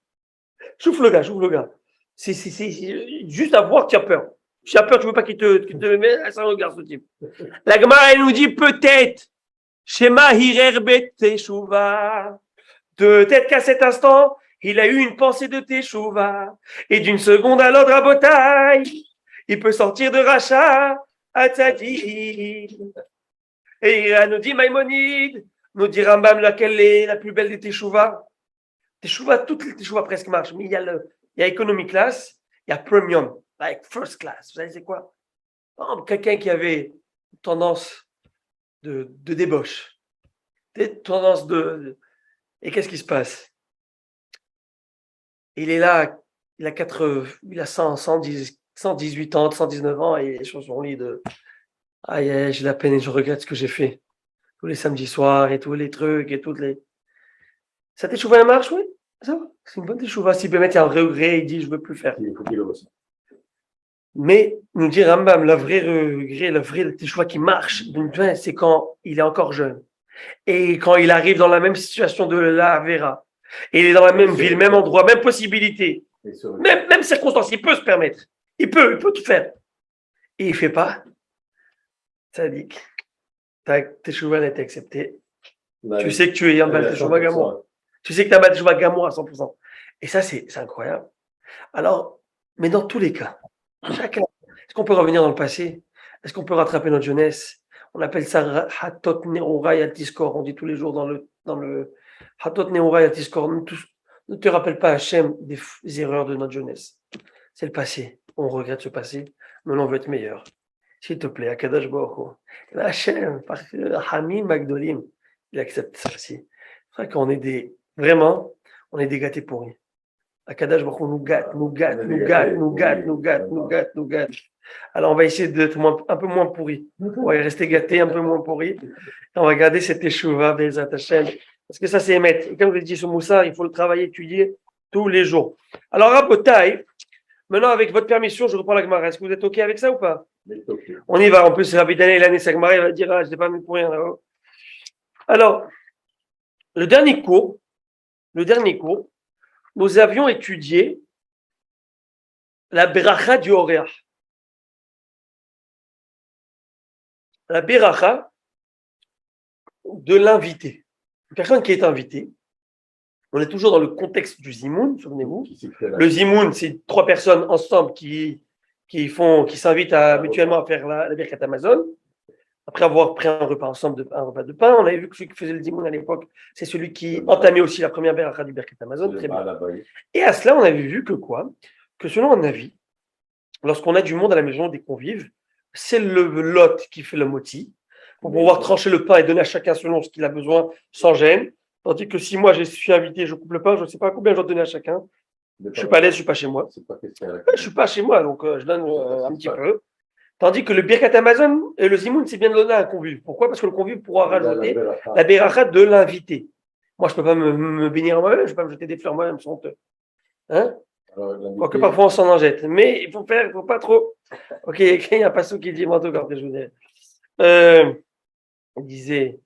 Chauffe le gars. C'est juste à voir, tu as peur. Si tu as peur, tu veux pas qu'il te mette à un regard, ce type. La Gemara, elle nous dit peut-être, Shema hirerbet teshuva. Peut-être qu'à cet instant, il a eu une pensée de teshuva. Et d'une seconde à l'autre, à Botaï, il peut sortir de Racha à Tzaddik. Et il nous dit Maïmonide, nous dit Rambam, laquelle est la plus belle des teshuva. Teshuva, toutes les teshuva presque marchent, mais il y a economy class, il y a premium, like first class. Vous savez c'est quoi? Quelqu'un qui avait une tendance de débauche, tendance de... Et qu'est-ce qui se passe? Il est là, il a 118 ans, 119 ans, et il est sur son lit de aïe, j'ai la peine et je regrette ce que j'ai fait. Tous les samedis soirs et tous les trucs et toutes les. Ça teshuva elle marche, oui? Ça va. C'est une bonne teshuva. Si Bémet, il y a un vrai regret, il dit je veux plus faire. Il faut qu'il ose. Mais, nous dit Rambam, la vraie regret, la vraie teshuva qui marche, c'est quand il est encore jeune. Et quand il arrive dans la même situation de la Avera, et il est dans la même ville, même endroit, même possibilité, même circonstance, il peut se permettre. Il peut tout faire. Et il ne fait pas. Tzadik. Ta teshuva n'a été acceptée. Tu sais que tu es un Baal Teshuva Gamour. Tu sais que tu as un Baal Teshuva Gamour à 100%. Et ça, c'est incroyable. Alors, mais dans tous les cas, chacun, est-ce qu'on peut revenir dans le passé? Est-ce qu'on peut rattraper notre jeunesse? On appelle ça Hatot Ne'ora Yatiskor. On dit tous les jours dans le Hatot Ne'ora Yatiskor. Ne te rappelle pas, Hachem, des erreurs de notre jeunesse. C'est le passé. On regrette ce passé. Maintenant, on veut être meilleur. S'il te plaît, Akadosh Baruch Hu. Hachem, parce que Hamim Magdolim, il accepte ça aussi. C'est vrai qu'on est vraiment, on est des gâtés pourris. Akadosh Baruch Hu nous gâte. Alors, on va essayer d'être un peu moins pourris. On va rester gâtés, un peu moins pourris. On va garder cette échouva, Bezat Hashem. Parce que ça, c'est émettre. Et comme je l'ai dit sur Moussa, il faut le travailler, étudier tous les jours. Alors, Rabotai, maintenant, avec votre permission, je reprends la Gemara. Est-ce que vous êtes OK avec ça ou pas? On y va. En plus, Rabbi Daniel, l'année, sa Gemara, il va dire, je n'ai pas mis pour rien là-haut. Alors, le dernier cours, nous avions étudié la Beracha du Oréach. La Beracha de l'invité. Une personne qui est invitée. On est toujours dans le contexte du Zimoun, souvenez-vous. Le Zimoun, c'est 3 personnes ensemble qui s'invitent mutuellement à faire la Birkat Amazon. Après avoir pris un repas ensemble, un repas de pain, on avait vu que celui qui faisait le Zimoun à l'époque, c'est celui qui entamait aussi la première Beracha du Birkat Amazon. Très bien. Et à cela, on avait vu que selon un avis, lorsqu'on a du monde à la maison, des convives, c'est le lot qui fait le moti, pour pouvoir trancher le pain et donner à chacun selon ce qu'il a besoin, sans gêne. Tandis que si moi je suis invité, je coupe le pain, je ne sais pas combien je dois donner à chacun. Je ne suis pas à l'aise, je ne suis pas chez moi. Je ne suis pas chez moi, donc je donne un petit peu. Tandis que le Birkat Amazon et le Zimoun, c'est bien de donner à un convive. Pourquoi? Parce que le convive pourra rajouter la Beracha de l'invité. Moi, je ne peux pas me bénir moi-même, je ne peux pas me jeter des fleurs moi-même, c'est honteux. Hein? Quoique parfois on s'en en jette. Mais il faut pas trop. Ok, il y a un passage qui dit, moi, tout je vous dis. Il disait,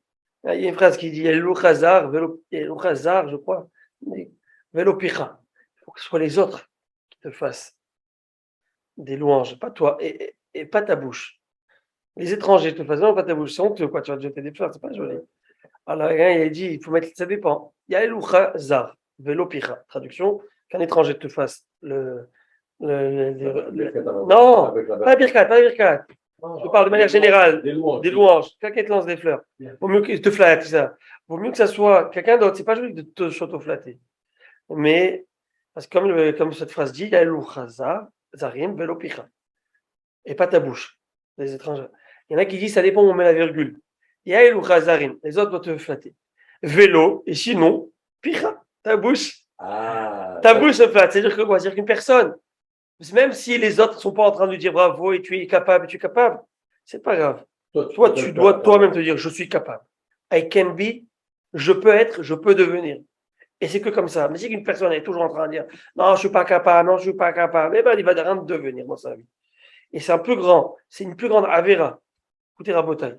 il y a une phrase qui dit, Elou Khazar, je crois, Velo Picha. Il faut que ce soit les autres qui te fassent des louanges, pas toi, et pas ta bouche. Les étrangers te fassent, non, pas ta bouche. C'est honteux, quoi, tu vas te jeter des fleurs, c'est pas joli. Alors, il a dit, il faut mettre, ça dépend. Il y a Elou Khazar, Velo Picha. Traduction, qu'un étranger te fasse non, pas Birkat. Je parle de manière générale, des louanges. Quelqu'un te lance des fleurs. Vaut mieux qu'il te flatte, ça. Vaut mieux que ça soit quelqu'un d'autre. C'est pas joli de te s'auto-flatter. Mais, parce que comme cette phrase dit, zarim velo picha. Et pas ta bouche, les étrangers. Il y en a qui disent, ça dépend où on met la virgule. Zarim, les autres doivent te flatter. Vélo, et sinon, picha, ta bouche. Ta bouche se flatte. C'est-à-dire que quoi? C'est-à-dire qu'une personne, même si les autres ne sont pas en train de dire bravo et tu es capable, c'est pas grave. Toi, tu dois toi-même te dire je suis capable. I can be, je peux être, je peux devenir. Et c'est que comme ça. Mais si une personne est toujours en train de dire non, je ne suis pas capable, eh ben, il va rien devenir dans sa vie. Et c'est une plus grande avéra, écoutez Rabotai,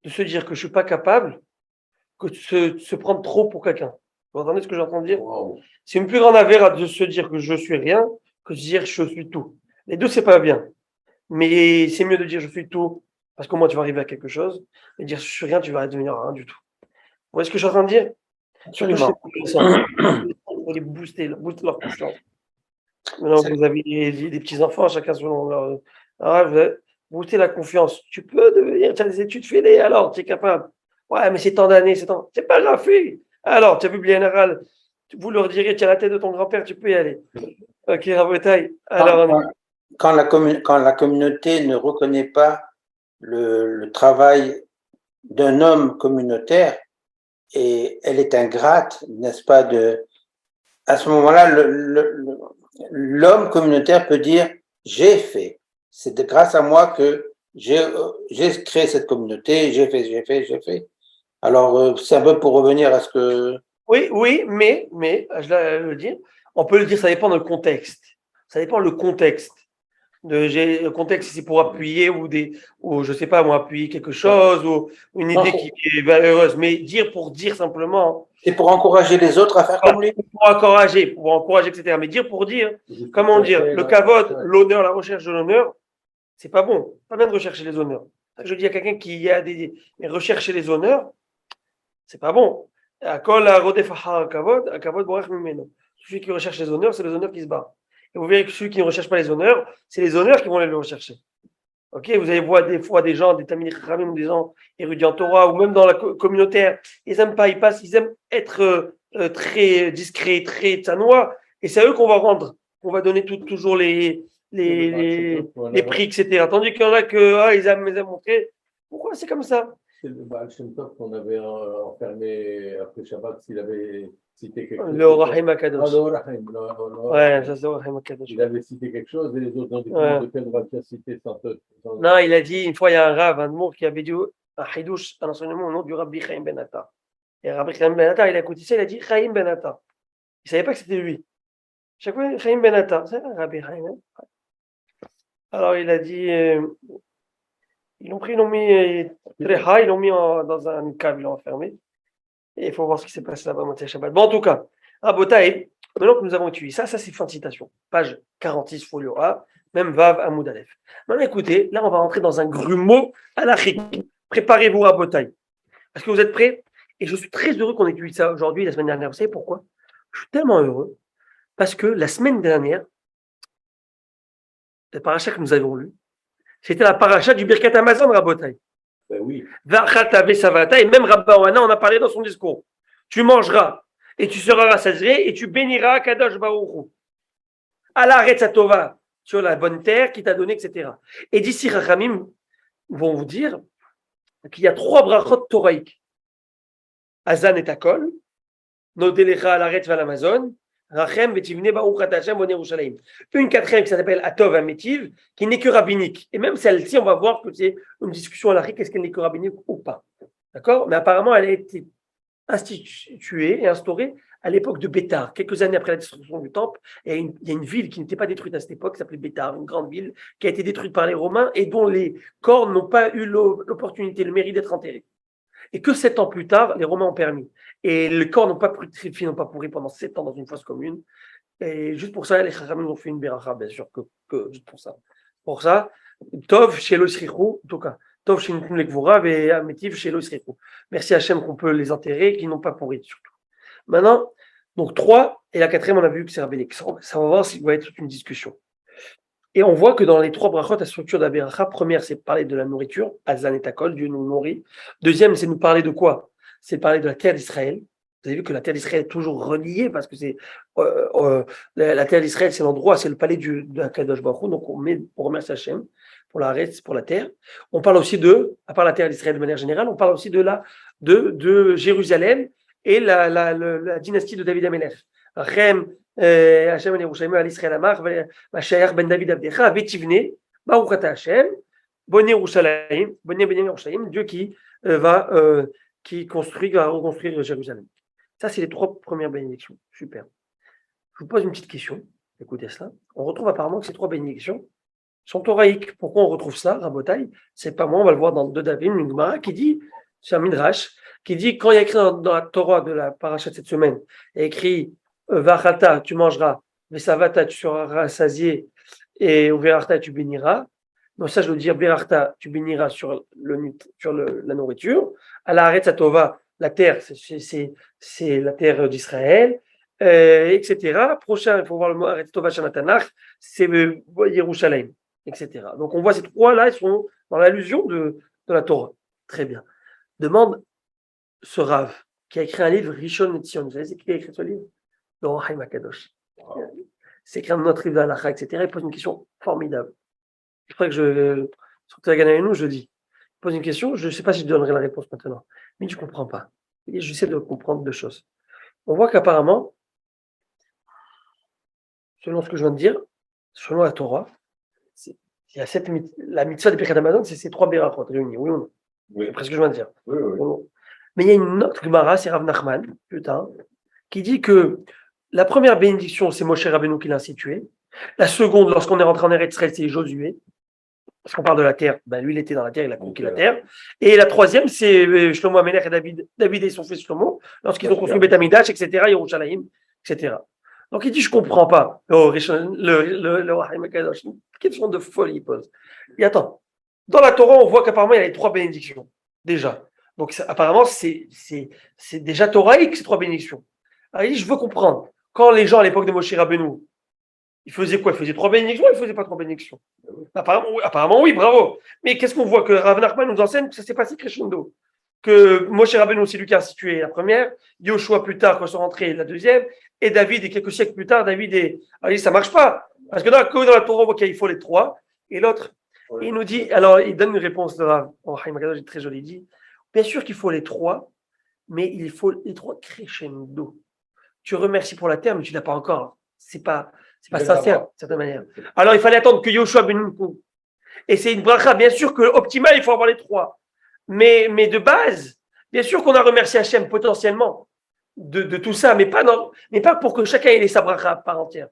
de se dire que je ne suis pas capable que de se prendre trop pour quelqu'un. Vous entendez ce que j'entends dire? Wow. C'est une plus grande avéra de se dire que je suis rien que de dire je suis tout. Les deux, c'est pas bien. Mais c'est mieux de dire je suis tout, parce qu'au moins tu vas arriver à quelque chose, et dire je suis rien, tu vas devenir rien du tout. Vous voyez ce que je suis en train de dire? Absolument. Il faut les booster leur confiance. Maintenant que vous avez des petits-enfants, chacun selon leur... Alors, vous avez booster la confiance. Tu peux devenir, tu as des études, fais-les, alors tu es capable. Ouais, mais c'est tant d'années, c'est pas grave, fais. Alors, tu as vu le général, vous leur direz, tu as la tête de ton grand-père, tu peux y aller. Ok, Rabotai. Alors, quand la communauté ne reconnaît pas le travail d'un homme communautaire et elle est ingrate, n'est-ce pas, à ce moment-là, l'homme communautaire peut dire j'ai fait, c'est grâce à moi que j'ai créé cette communauté, j'ai fait. Alors, c'est un peu pour revenir à ce que... Oui, mais je veux dire, on peut le dire, ça dépend du contexte. Ça dépend le contexte. Le contexte, c'est pour appuyer ou je sais pas moi, appuyer quelque chose ou une idée qui est valeureuse. Mais dire pour dire simplement. C'est pour encourager les autres à faire comme lui. Pour encourager, etc. Mais dire pour dire, comment dire, le kavod, l'honneur, la recherche de l'honneur, c'est pas bon. Pas bien de rechercher les honneurs. Je dis à quelqu'un qui a mais rechercher les honneurs, c'est pas bon. Celui qui recherche les honneurs, c'est les honneurs qui se battent. Et vous verrez que celui qui ne recherche pas les honneurs, c'est les honneurs qui vont aller le rechercher. Ok, vous allez voir des fois des gens, des Talmidei Chachamim, des gens érudits en Torah, ou même dans la communautaire, ils n'aiment pas, ils aiment être très discrets, très tsanois, et c'est à eux qu'on va rendre, on va donner toujours les prix, etc. Tandis qu'il y en a ils aiment montrer. Pourquoi c'est comme ça? C'est le Baal Shem Tov qu'on avait enfermé après Shabbat s'il avait cité quelque chose. Le Rahim Akadosh. Ah, le Rahim. Ouais, ça c'est le Rahim Akadosh. Il avait cité quelque chose et les autres ont dit de quel droit tu as cité sans. Non, il a dit, une fois, il y a un Rav, un Mour qui avait dit un Hidouche, un enseignement au nom du Rabbi Chaim Ben Atta. Et Rabbi Chaim Ben Atta, il a écouté ça, il a dit Chaim Ben Atta. Il ne savait pas que c'était lui. Chaque fois, Chaim Ben Atta, c'est Rabbi Chaim. Alors il a dit, ils l'ont pris, ils l'ont mis très high, ils l'ont mis dans un câble, ils l'ont enfermé. Et il faut voir ce qui s'est passé là-bas, Motzei Shabbat. Bon, en tout cas, Rabotai, maintenant que nous avons étudié ça, c'est fin de citation. Page 46, folio A, même Vav Amoud Aleph. Maintenant, écoutez, là, on va rentrer dans un grumeau halachique. Préparez-vous, Rabotai. Parce que vous êtes prêts? Et je suis très heureux qu'on ait étudié ça aujourd'hui, la semaine dernière. Vous savez pourquoi? Je suis tellement heureux. Parce que la semaine dernière, la paracha que nous avons lue, c'était la paracha du Birkat Hamazon, Rabotai. Ben oui. Et même Rabba Oana en a parlé dans son discours. Tu mangeras et tu seras rassasié et tu béniras Kadosh Baruch Hu. Ala Retzatova, sur la bonne terre qui t'a donné, etc. Et d'ici, Rachamim vont vous dire qu'il y a 3 brachot toraïques. Azan et Takol, Nodelecha Alaretz Valamazon, Rachem Betivne Baruch Hashem Bon Yerushalayim. Une 4e qui s'appelle Atov Ametiv, qui n'est que rabbinique. Et même celle-ci, on va voir que c'est une discussion à l'arrêt, est-ce qu'elle n'est que rabbinique ou pas. D'accord? Mais apparemment, elle a été instituée et instaurée à l'époque de Bétar, quelques années après la destruction du temple. Et il y a une ville qui n'était pas détruite à cette époque, qui s'appelait Bétar, une grande ville qui a été détruite par les Romains et dont les corps n'ont pas eu l'opportunité, le mérite d'être enterrés. Et que 7 ans plus tard, les Romains ont permis. Et les corps n'ont pas purifié, n'ont pas pourri pendant 7 ans dans une fosse commune. Et juste pour ça, les Chachamim ont fait une beracha, bien sûr, que juste pour ça. Pour ça, Tov chez l'Osrichou, en tout cas, Tov chez Lekvourav et Ametiv chez l'Osrichou. Merci Hachem qu'on peut les enterrer, qui n'ont pas pourri, surtout. Maintenant, donc 3, et la 4e, on a vu que c'est rabbinique. Ça, on va voir s'il va être toute une discussion. Et on voit que dans les 3 brachot, la structure de la beracha, première, c'est parler de la nourriture, Azan et Takol, Dieu nous nourrit. Deuxième, c'est nous parler de quoi? C'est parler de la terre d'Israël. Vous avez vu que la terre d'Israël est toujours reliée parce que c'est la terre d'Israël, c'est l'endroit, c'est le palais de Kadosh Baruch Hu. Donc on remercie Hachem pour la terre. On parle aussi à part la terre d'Israël de manière générale, on parle aussi de Jérusalem et la dynastie de David Amelech. Hachem Hachem ben Yerushalayim al Israël Amar, Mashiach ben David Abdecha, Vetivne, Baruch ata Hachem, Bon Yerushalayim, Dieu qui va reconstruire Jérusalem. Ça, c'est les 3 premières bénédictions. Super. Je vous pose une petite question. Écoutez cela. On retrouve apparemment que ces 3 bénédictions sont thoraïques. Pourquoi on retrouve ça, Rabotai? C'est pas moi, on va le voir dans 2 Davim, une Gemara qui dit, c'est un Midrash, qui dit, quand il y a écrit dans la Torah de la paracha de cette semaine, il y a écrit Vachalta, tu mangeras, Vesavata, tu seras rassasié, et Verarta, tu béniras. Donc ça, je veux dire, Berarta, tu béniras sur la nourriture. À la Haretzatova, la terre, c'est la terre d'Israël, etc. Prochain, il faut voir le mot Haretzatova Shanatanach, c'est Yerushalayim, etc. Donc on voit ces 3-là, ils sont dans l'allusion de la Torah. Très bien. Demande ce Rav, qui a écrit un livre, Rishon Netzion. Vous savez qui a écrit ce livre? Dans Rahim Akadosh. C'est écrit dans notre livre d'Alacha, etc. Il pose une question formidable. Je crois que surtout à gagner nous, je dis. Il pose une question, je ne sais pas si je donnerai la réponse maintenant, mais je ne comprends pas. Et j'essaie de comprendre 2 choses. On voit qu'apparemment, selon ce que je viens de dire, selon la Torah, il y a la mitzvah des Birkat Hamazon, c'est ces 3 berachot réunis, oui ou non? Oui. Après ce que je viens de dire. Oui. Mais il y a une autre Gemara, c'est Rav Nachman, putain, qui dit que la première bénédiction, c'est Moshe Rabbeinu qui l'a instituée. La seconde, lorsqu'on est rentré en Eretz Israël, c'est Josué. Parce qu'on parle de la terre, ben lui, il était dans la terre, il a conquis la terre. Et la troisième, c'est Shlomo Amelech et David et son fils Shlomo, lorsqu'ils ont construit Beth Amidash, etc., Yerushalayim, etc. Donc il dit, je comprends pas. Le Rahim Akadosh, une question de folie, il pose. Et attends, dans la Torah, on voit qu'apparemment, il y a les 3 bénédictions, déjà. Donc apparemment, c'est déjà Torahique, ces 3 bénédictions. Alors il dit, je veux comprendre. Quand les gens, à l'époque de Moshe Rabbeinu, ils faisaient quoi? Ils faisaient 3 bénédictions ou ils ne faisaient pas 3 bénédictions? Apparemment, oui, bravo. Mais qu'est-ce qu'on voit? Que Rav Nachman nous enseigne que ça s'est passé crescendo. Que Moshe Rabbeinu, c'est lui qui a institué la première, Yoshua plus tard, quand ils sont rentrés, la deuxième, et David, et quelques siècles plus tard, David est. Alors, il dit, ça ne marche pas. Parce que dans la Torah, on voit qu'il faut les 3, et l'autre, il nous dit, alors, il donne une réponse de Rav. Haïm Akadosh est très joli, il dit, bien sûr qu'il faut les 3, mais il faut les 3 crescendo. Tu remercies pour la terre, mais tu ne l'as pas encore. C'est pas sincère, de certaine manière. Alors, il fallait attendre que Yoshua ben Nun. Et c'est une bracha, bien sûr que optimal, il faut avoir les 3. Mais de base, bien sûr qu'on a remercié Hachem potentiellement de tout ça, mais pas pour que chacun ait sa bracha par entière.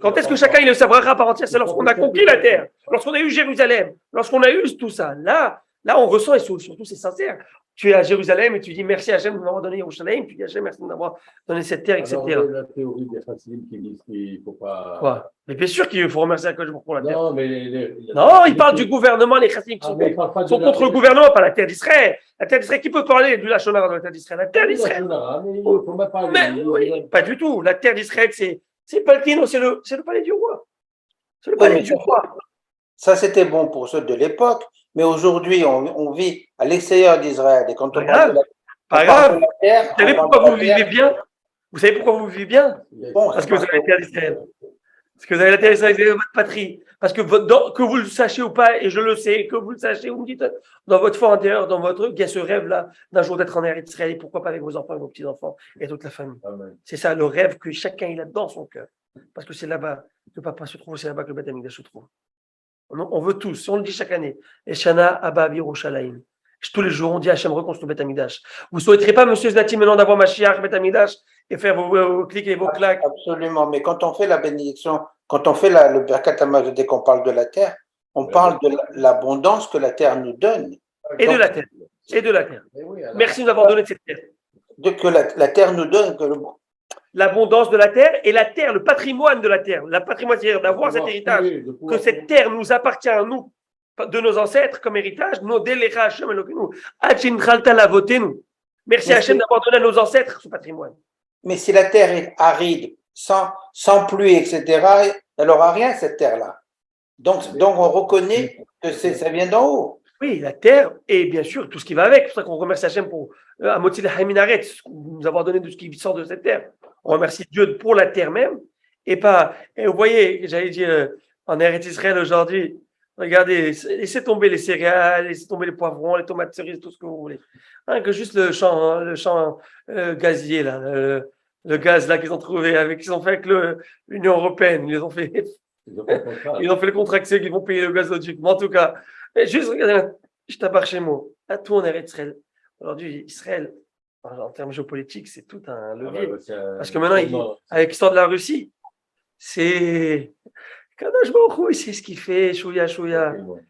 Quand est-ce que chacun ait sa bracha par entière? C'est lorsqu'on a conquis la terre, lorsqu'on a eu Jérusalem, lorsqu'on a eu tout ça. Là, on ressent, et surtout c'est sincère. Tu es à Jérusalem et tu dis merci à Hachem de m'avoir donné Yerushalayim, tu dis Hachem merci de m'avoir donné cette terre, etc. Alors, la théorie des Chassidim qui disent qu'il ne faut pas. Quoi? Mais bien sûr qu'il faut remercier Hachem pour la terre. Non, mais. Non, il parle du gouvernement, les Chassidim qui sont contre le gouvernement, pas la terre d'Israël. La terre d'Israël, qui peut parler de la Shonara de la terre d'Israël? La terre d'Israël. Mais pas du tout. La terre d'Israël, c'est Palestine, c'est le palais du roi. C'est le palais du roi. Ça, c'était bon pour ceux de l'époque. Mais aujourd'hui, on vit à l'extérieur d'Israël. Et quand on parle de la terre, vous savez pourquoi vous vivez bien? Vous savez pourquoi vous vivez bien? Parce que vous avez la terre d'Israël. Parce que vous avez la terre d'Israël, vous avez votre patrie. Parce que que vous le sachiez ou pas, et je le sais, que vous le sachiez, vous me dites, dans votre fort intérieur, dans votre, il y a ce rêve-là d'un jour d'être en Eretz Israël, et pourquoi pas avec vos enfants et vos petits-enfants et toute la famille. Amen. C'est ça le rêve que chacun il a dans son cœur. Parce que c'est là-bas que papa se trouve, c'est là-bas que le Beth Amikdash se trouve. On veut tous, on le dit chaque année. Eshana Abba Yerushalayim. Tous les jours, on dit Hachem reconstruit le Beth Amikdash. Vous ne souhaiterez pas, monsieur Znati, maintenant d'avoir Mashiach, Beth Amikdash et faire vos clics et vos claques? Absolument, mais quand on fait la bénédiction, quand on fait le Birkat Hamazon, dès qu'on parle de la terre, on parle de l'abondance que la terre nous donne. Et de la terre. Et de la terre. Merci de nous avoir donné de cette terre. Que la terre nous donne l'abondance de la terre et la terre, le patrimoine de la terre. Le patrimoine, c'est-à-dire d'avoir cet héritage, que cette terre nous appartient à nous, de nos ancêtres comme héritage. Merci à Hachem d'avoir donné à nos ancêtres ce patrimoine. Mais si la terre est aride, sans pluie, etc., elle n'aura rien, cette terre-là. Donc on reconnaît que ça vient d'en haut. Oui, la terre et bien sûr tout ce qui va avec. C'est pour ça qu'on remercie Hachem pour Amotil Haminaret, nous avoir donné de ce qui sort de cette terre. On remercie Dieu pour la terre même et vous voyez, j'allais dire en Eretz Israël aujourd'hui, regardez, laissez tomber les céréales, laissez tomber les poivrons, les tomates cerises, tout ce que vous voulez. Que juste le champ gazier là, le gaz là qu'ils ont trouvé qu'ils ont fait avec l'Union européenne, ils ont fait le contrat qu'ils vont payer le gazoduc. Mais en tout cas, juste regardez, je t'abarre chez moi, à tout en Eretz Israël. Aujourd'hui, Israël, en termes géopolitiques, c'est tout un levier. Parce que maintenant, avec l'histoire de la Russie, c'est. Kadosh Baruch Hu, c'est ce qu'il fait, chouïa.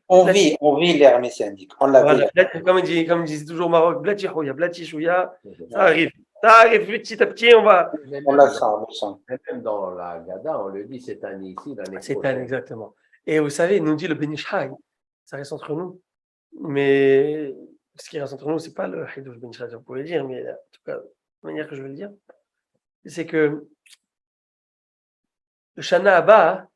On vit l'ère messianique. On l'a vu. Comme disent toujours au Maroc, blati chouïa, ça arrive. Ça arrive petit à petit, on la sent. Même dans la Gada, on le dit cette année ici, l'année prochaine. Cette année, exactement. Et vous savez, nous dit le Benishai, ça reste entre nous. Mais ce qui reste entre nous, ce n'est pas le Hidush Benishai, vous pouvez dire, mais en tout cas, la manière que je vais le dire, c'est que le Shana Abba,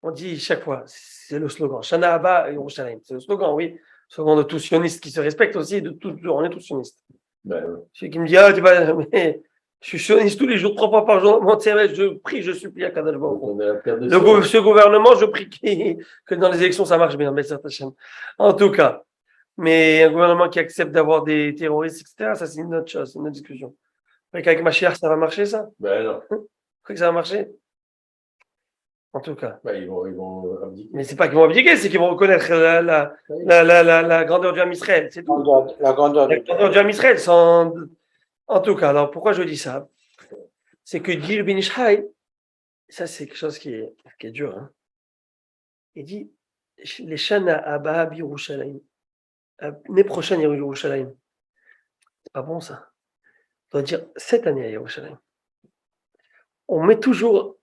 on dit chaque fois, c'est le slogan, Shana Abba et Yerushalayim. C'est le slogan, oui. Le slogan de tous sionistes qui se respectent aussi, on est tous sionistes. Celui qui me dit, mais je suis sioniste tous les jours, 3 fois par jour, je prie, je supplie à Kadosh Baruch Hu. Ce gouvernement, je prie que dans les élections, ça marche bien, en tout cas. Mais un gouvernement qui accepte d'avoir des terroristes, etc., ça c'est une autre chose, une autre discussion. Avec Mashiach, ça va marcher, ça? Non. Vous croyez que ça va marcher? En tout cas. Ils vont abdiquer. Mais c'est pas qu'ils vont abdiquer, c'est qu'ils vont reconnaître la grandeur du Ham Israël, c'est tout. La grandeur du Ham Israël, en tout cas. Alors pourquoi je dis ça? C'est que dit le Benishai, Ça, c'est quelque chose qui est dur. Hein. Il dit les Shana Abba Birushalayim. L'année prochaine, Yerushalayim. C'est pas bon ça. On doit dire cette année à Yerushalayim. On met toujours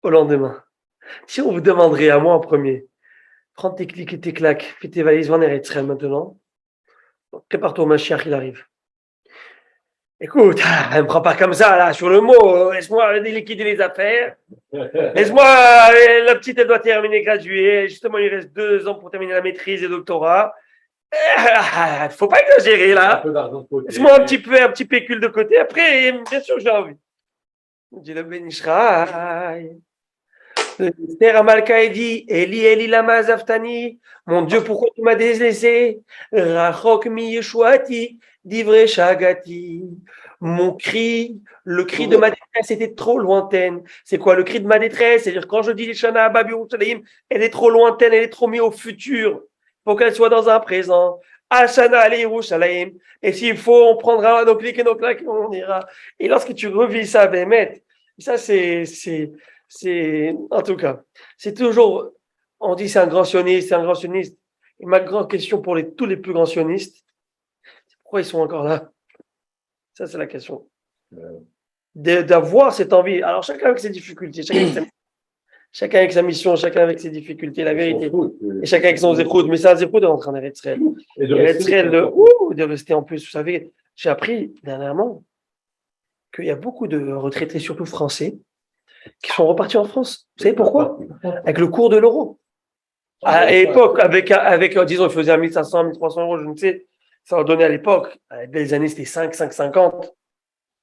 au lendemain. Si on vous demanderait à moi en premier, prends tes clics et tes claques, fais tes valises, on est Israël maintenant. Prépare-toi au Mashiach, il arrive. Écoute, ne me prends pas comme ça, là, sur le mot. Laisse-moi liquider les affaires. Laisse-moi, la petite, elle doit terminer graduée. Justement, il reste 2 ans pour terminer la maîtrise et le doctorat. Faut pas exagérer, là. Laisse-moi un petit pécule de côté. Après, bien sûr, j'ai envie. Dit le Ben Ishraï. Esther Amalka dit Eli Eli lama azavtani, mon Dieu, pourquoi tu m'as délaissé? Rachok mi yeshuati, divrei shagati. Mon cri, le cri de ma détresse était trop lointaine. C'est quoi le cri de ma détresse? C'est-à-dire quand je dis Shana Abba Birushalayim, elle est trop lointaine, elle est trop mise au futur. Il faut qu'elle soit dans un présent. Ashana Ali Yerushalayim. Et s'il faut, on prendra nos clics et nos claques et on ira. Et lorsque tu revis ça, Bémet, ça c'est, en tout cas, c'est toujours, on dit c'est un grand sioniste. Et ma grande question pour tous les plus grands sionistes, c'est pourquoi ils sont encore là? Ça, c'est la question. D'avoir cette envie. Alors, chacun avec ses difficultés, chacun avec sa mission, chacun avec ses difficultés, la vérité. Et chacun avec son zéchoud. Mais c'est un zéchoud de rentrer en Eretz Israël. Et de rester en plus. Vous savez, j'ai appris dernièrement qu'il y a beaucoup de retraités, surtout français, qui sont repartis en France. Vous savez pourquoi? Avec le cours de l'euro. À l'époque, avec, disons, ils faisaient 1500, 1300 euros, je ne sais, ça leur donnait à l'époque, des années, c'était 5,50.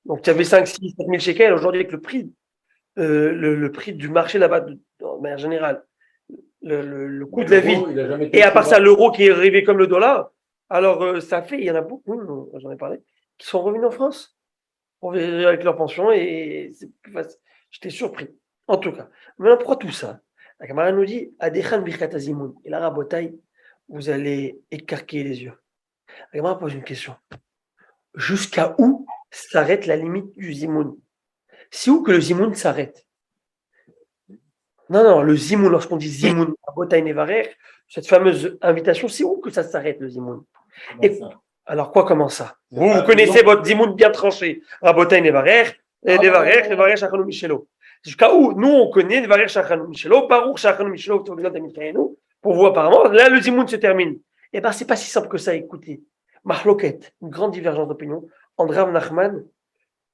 Donc, tu avais 5, 6, 7 000 shekels. Aujourd'hui, avec le prix du marché là-bas, de manière générale, le coût de la vie, et à part ça, l'euro qui est arrivé comme le dollar, alors ça fait, il y en a beaucoup, j'en ai parlé, qui sont revenus en France pour vivre avec leur pension, et c'est plus facile. J'étais surpris. En tout cas. Maintenant, pourquoi tout ça? La camarade nous dit Adechan Birkat Azimoun. Et là, Rabotai, vous allez écarquer les yeux. La camarade pose une question. Jusqu'à où s'arrête la limite du Zimoun? C'est où que le Zimoun s'arrête? Non, le Zimoun, lorsqu'on dit Zimoun, Rabotai Nevarer, cette fameuse invitation, c'est où que ça s'arrête, le Zimoun? Alors, comment ça? Vous connaissez votre Zimoun bien tranché. Rabotai Nevarer. Nevarer Shachanu Michelo. Jusqu'à où nous on connaît Nevarer Shachanu Michelo, Baruch Shachanu Michelo, pour vous apparemment, là le Zimoun se termine. Eh bien, c'est pas si simple que ça, écoutez. Mahloket, une grande divergence d'opinion entre Rav Nachman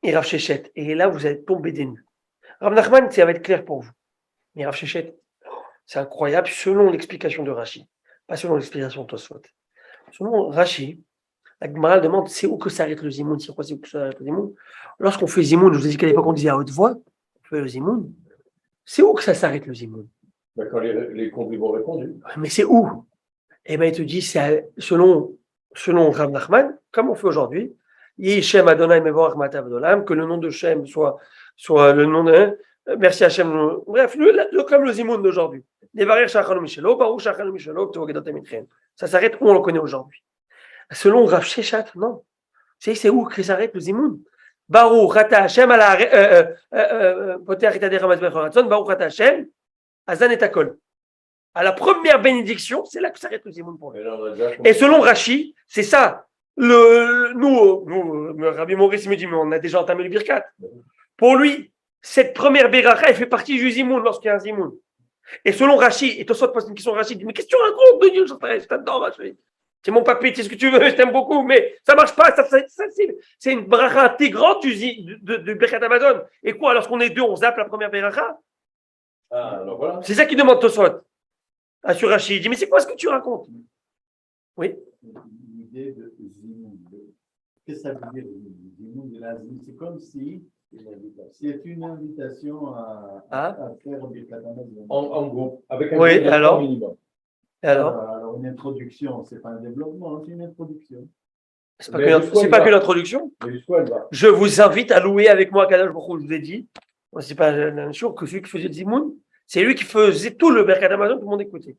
et Rav Shechet. Et là, vous allez tomber des nues. Rav Nachman, ça va être clair pour vous. Mais Rav Shechet, c'est incroyable selon l'explication de Rashi, pas selon l'explication de Tosfot. Selon Rashi, la Gemara demande c'est où que s'arrête le Zimoun, c'est quoi c'est où que s'arrête le Zimoun. Lorsqu'on fait Zimoun, je vous ai dit qu'à l'époque on disait à haute voix, on fait le Zimoun, c'est où que ça s'arrête le Zimoun? Quand les convives ont répondu. Mais c'est où? Eh bien il te dit, c'est selon Rav Nachman, comme on fait aujourd'hui, Yishem Adonai Mevorach Matav Dolam, que le nom de Shem soit le nom de merci Hachem, bref, comme le Zimoun d'aujourd'hui. Nevarer Shachanu Michelo, Baruch Shachanu Michelo, ça s'arrête où on le connaît aujourd'hui. Selon Rav Shechat, non. C'est où que s'arrête le Zimoun? Baruch Ata Hashem Poter Itadei Ramaz Bechol Baruch Ata Hashem Azan et Akol. À la première bénédiction, c'est là que s'arrête le Zimoun pour lui. Et selon Rashi, c'est ça. Nous, Rabbi Maurice me dit, mais on a déjà entamé le Birkat. Pour lui, cette première Beracha, elle fait partie du Zimoun lorsqu'il y a un Zimoun. Et selon Rashi, et Tosfot pose une question à Rashi, il dit, mais qu'est-ce que tu racontes de Dieu? Je t'adore, Rashi. C'est mon papy, c'est ce que tu veux, je t'aime beaucoup, mais ça marche pas, c'est une bracha intégrante du Birkat Amazon. Et quoi, lorsqu'on est deux, on zappe la première bracha? Alors voilà. C'est ça qu'il demande Tosfot à sur Rashi. Il dit, mais c'est quoi ce que tu racontes? Oui. L'idée de Zimoun. Qu'est-ce que ça veut dire Zimoun de la Zimoun? C'est comme si c'est une invitation à faire Birkat Amazon. En groupe, avec un oui, alors minimum. Alors, une introduction, c'est pas un développement, c'est une introduction. C'est pas que l'introduction. Je vous invite à louer avec moi Kadosh Baruch Hu, je vous ai dit. C'est pas un jour que celui qui faisait le Zimoun, c'est lui qui faisait tout le Birkat Amazon, tout le monde écoutait.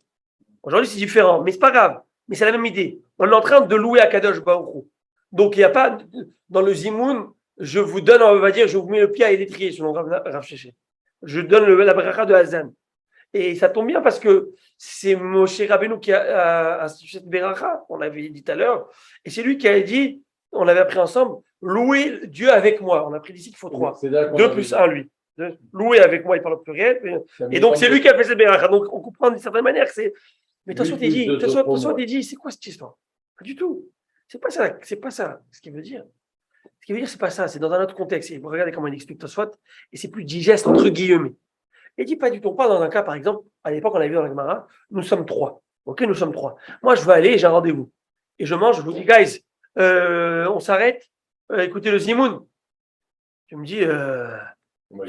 Aujourd'hui, c'est différent, mais c'est pas grave. Mais c'est la même idée. On est en train de louer à Kadosh Baruch Hu. Donc, il n'y a pas, dans le Zimoun, je vous donne, on va dire, je vous mets le pied à l'étrier, selon Rav Shechet. je donne la bracha de Hazan. Et ça tombe bien parce que c'est Moshe Rabbeinu qui a institué cette bracha, on l'avait dit tout à l'heure, et c'est lui qui a dit, on l'avait appris ensemble, louer Dieu avec moi. On a pris d'ici qu'il faut 3. 2 plus 1, lui. Louer avec moi, il parle au pluriel. Et donc, c'est lui qui a fait cette bracha. Donc, on comprend d'une certaine manière que c'est. Mais attention, t'es dit, c'est quoi cette histoire? Pas du tout. C'est pas ça ce qu'il veut dire. Ce qu'il veut dire, c'est pas ça, c'est dans un autre contexte. Et vous regardez comment il explique Tosfot, et c'est plus digeste, entre guillemets. Il dit pas du tout. On parle dans un cas, par exemple, à l'époque, on l'a vu dans la Gemara, nous sommes 3. Ok, nous sommes 3. Moi, je veux aller, j'ai un rendez-vous. Et je mange, je vous dis, guys, on s'arrête, écoutez le Zimoun. Tu me dis, non, moi,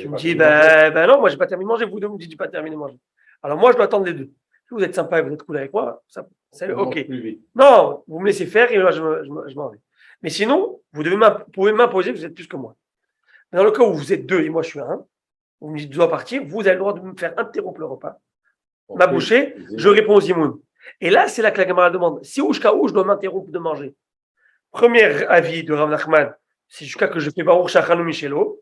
j'ai pas terminé de manger, vous deux, vous me dites, j'ai pas terminé de manger. Alors, moi, je dois attendre les deux. Si vous êtes sympa et vous êtes cool avec moi, c'est ok. Non, vous me laissez faire et là, je m'en vais. Mais sinon, vous pouvez m'imposer, vous êtes plus que moi. Mais dans le cas où vous êtes 2 et moi, je suis 1, vous me dites, je dois partir, vous avez le droit de me faire interrompre le repas, ma bouchée, je réponds aux Zimoun. Et là, c'est là que la camarade demande, si ou jusqu'à où je dois m'interrompre de manger. Premier avis de Rav Nachman, c'est jusqu'à que je fais Baruch Shachanu Michelo.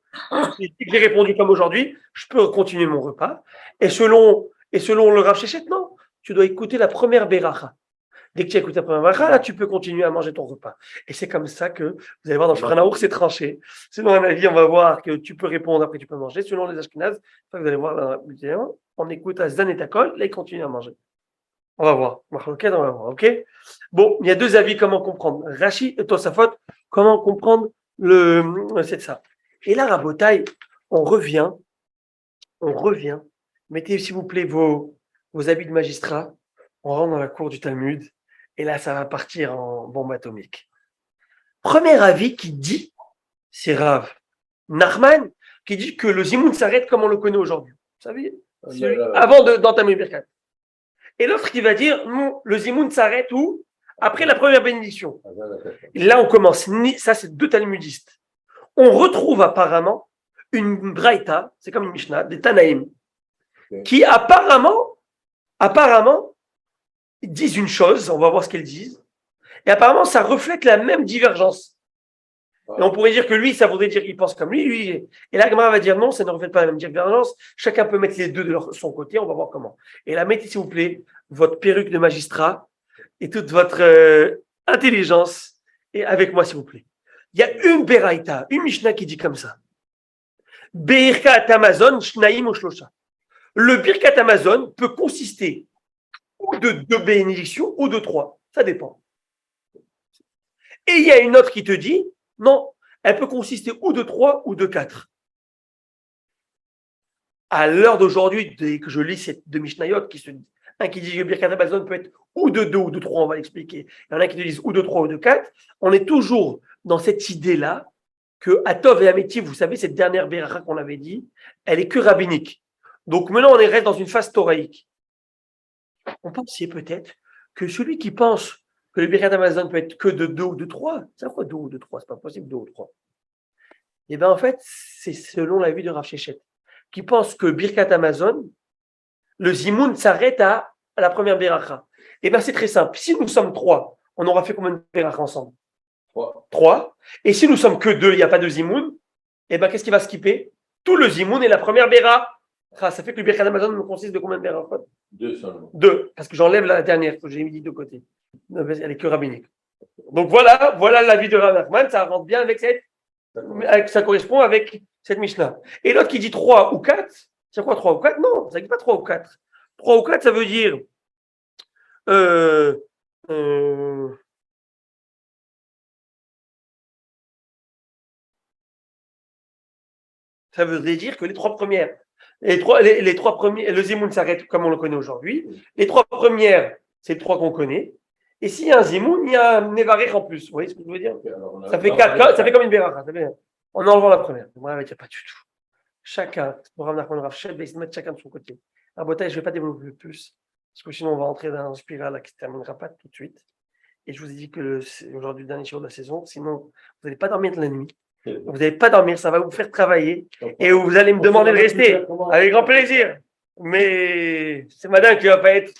Si j'ai répondu comme aujourd'hui, je peux continuer mon repas. Et selon le Rav Shechet, non, tu dois écouter la première Beracha. Dès que tu as écouté la première Beracha, là, tu peux continuer à manger ton repas. Et c'est comme ça que, vous allez voir dans Shulchan Aruch, c'est tranché. Selon un avis, on va voir que tu peux répondre, après tu peux manger. Selon les Ashkenazes, vous allez voir dans la vidéo, on écoute à Zan et Takol, là, il continue à manger. On va voir. On va voir, ok? Bon, il y a 2 avis, comment comprendre. Rashi et Tosafot, comment comprendre c'est ça. Et là, Rabotai, on revient. Mettez, s'il vous plaît, vos habits de magistrat. On rentre dans la cour du Talmud. Et là, ça va partir en bombe atomique. Premier avis qui dit, c'est Rav Nachman, qui dit que le Zimoun s'arrête comme on le connaît aujourd'hui. Vous savez? Avant d'entamer le Birkat. Et l'autre qui va dire, non, le Zimoun s'arrête où? Après la première bénédiction. Et là, on commence. Ça, c'est 2 talmudistes. On retrouve apparemment une braïta, c'est comme une Mishnah, des Tanaïm, qui apparemment, disent une chose, on va voir ce qu'elles disent, et apparemment, ça reflète la même divergence. Et on pourrait dire que lui, ça voudrait dire qu'il pense comme lui. Et là, Gemara va dire non, ça ne reflète pas la même divergence. Chacun peut mettre les deux de son côté, on va voir comment. Et là, mettez, s'il vous plaît, votre perruque de magistrat et toute votre intelligence, et avec moi, s'il vous plaît. Il y a une Beraïta, une Mishnah qui dit comme ça. Birkat Amazon, Shnaim ou Shlosha. Le Birkat Amazon peut consister ou de 2 bénédictions ou de 3. Ça dépend. Et il y a une autre qui te dit, non, elle peut consister ou de 3 ou de 4. À l'heure d'aujourd'hui, dès que je lis ces 2 Mishnayot, un qui dit que Birkat Amazon peut être ou de 2 ou de 3, on va l'expliquer. Il y en a qui te disent ou de 3 ou de 4. On est toujours dans cette idée-là que Atov et Amétiv, vous savez, cette dernière Beracha qu'on avait dit, elle est que rabbinique. Donc maintenant, on reste dans une phase thoraïque. On pensait peut-être que celui qui pense que le Birkat Amazon peut être que de 2 ou de 3, c'est quoi 2 ou de 3? C'est pas possible, 2 ou 3. Et bien en fait, c'est selon l'avis de Rav Shechet, qui pense que Birkat Amazon, le Zimoun s'arrête à la première Beracha. Et bien c'est très simple. Si nous sommes 3, on aura fait combien de Beracha ensemble? 3. Et si nous sommes que 2, il n'y a pas de Zimoun, et bien qu'est-ce qui va skipper? Tout le Zimoun et la première Beracha. Ça fait que le Birkat Amazon consiste de combien de Berachot? 2 seulement. 2, parce que j'enlève la dernière que j'ai mis de côté. Elle est que rabbinique. Donc voilà l'avis de Rav Nachman, ça rentre bien ça correspond avec cette Mishnah. Et l'autre qui dit 3 ou 4, c'est quoi 3 ou 4? Non, ça ne dit pas 3 ou 4. 3 ou 4, ça veut dire ça veut dire que les 3 premières, les trois premiers, le Zimoun s'arrête comme on le connaît aujourd'hui. Les 3 premières, c'est les 3 qu'on connaît. Et s'il y a un Zimoun, il y a un Nevarech en plus. Vous voyez ce que je veux dire? Ça fait 4, ça fait comme une Beracha. En enlevant la première. Moi, il n'y a pas du tout. Chacun, pour Rav Nachman, Rav Shechet, va se mettre chacun de son côté. À Botaï, je ne vais pas développer plus, parce que sinon on va entrer dans une spirale qui ne se terminera pas tout de suite. Et je vous ai dit que c'est aujourd'hui le dernier jour de la saison, sinon vous n'allez pas dormir de la nuit. Vous n'allez pas dormir, ça va vous faire travailler. Et vous allez me demander de rester. Avec grand plaisir. Mais c'est madame qui ne va pas être.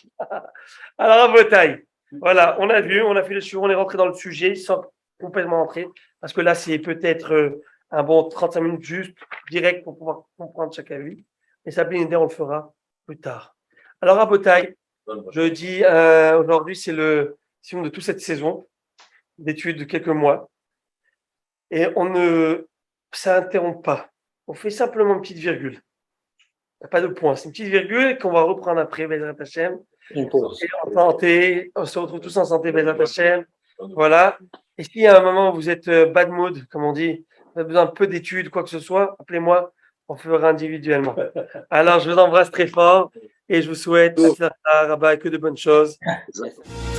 Alors à Botaï. Voilà, on a vu, on a fait le sujet, on est rentré dans le sujet sans complètement entrer, parce que là, c'est peut-être un bon 35 minutes juste, direct, pour pouvoir comprendre chaque avis. Et Sabine Neder, on le fera plus tard. Alors, à Botaï, je dis aujourd'hui, c'est le signe de toute cette saison d'études de quelques mois. Et on ne s'interrompt pas. On fait simplement une petite virgule. Il n'y a pas de point. C'est une petite virgule qu'on va reprendre après, Bezrat Hashem. Une pause. Et en santé, on se retrouve tous en santé, Bezrat Hashem. Voilà. Et s'il y a un moment où vous êtes bad mood, comme on dit, vous avez besoin un peu d'études, quoi que ce soit, appelez-moi, on fera individuellement. Alors, je vous embrasse très fort et je vous souhaite, que de bonnes choses. Yes.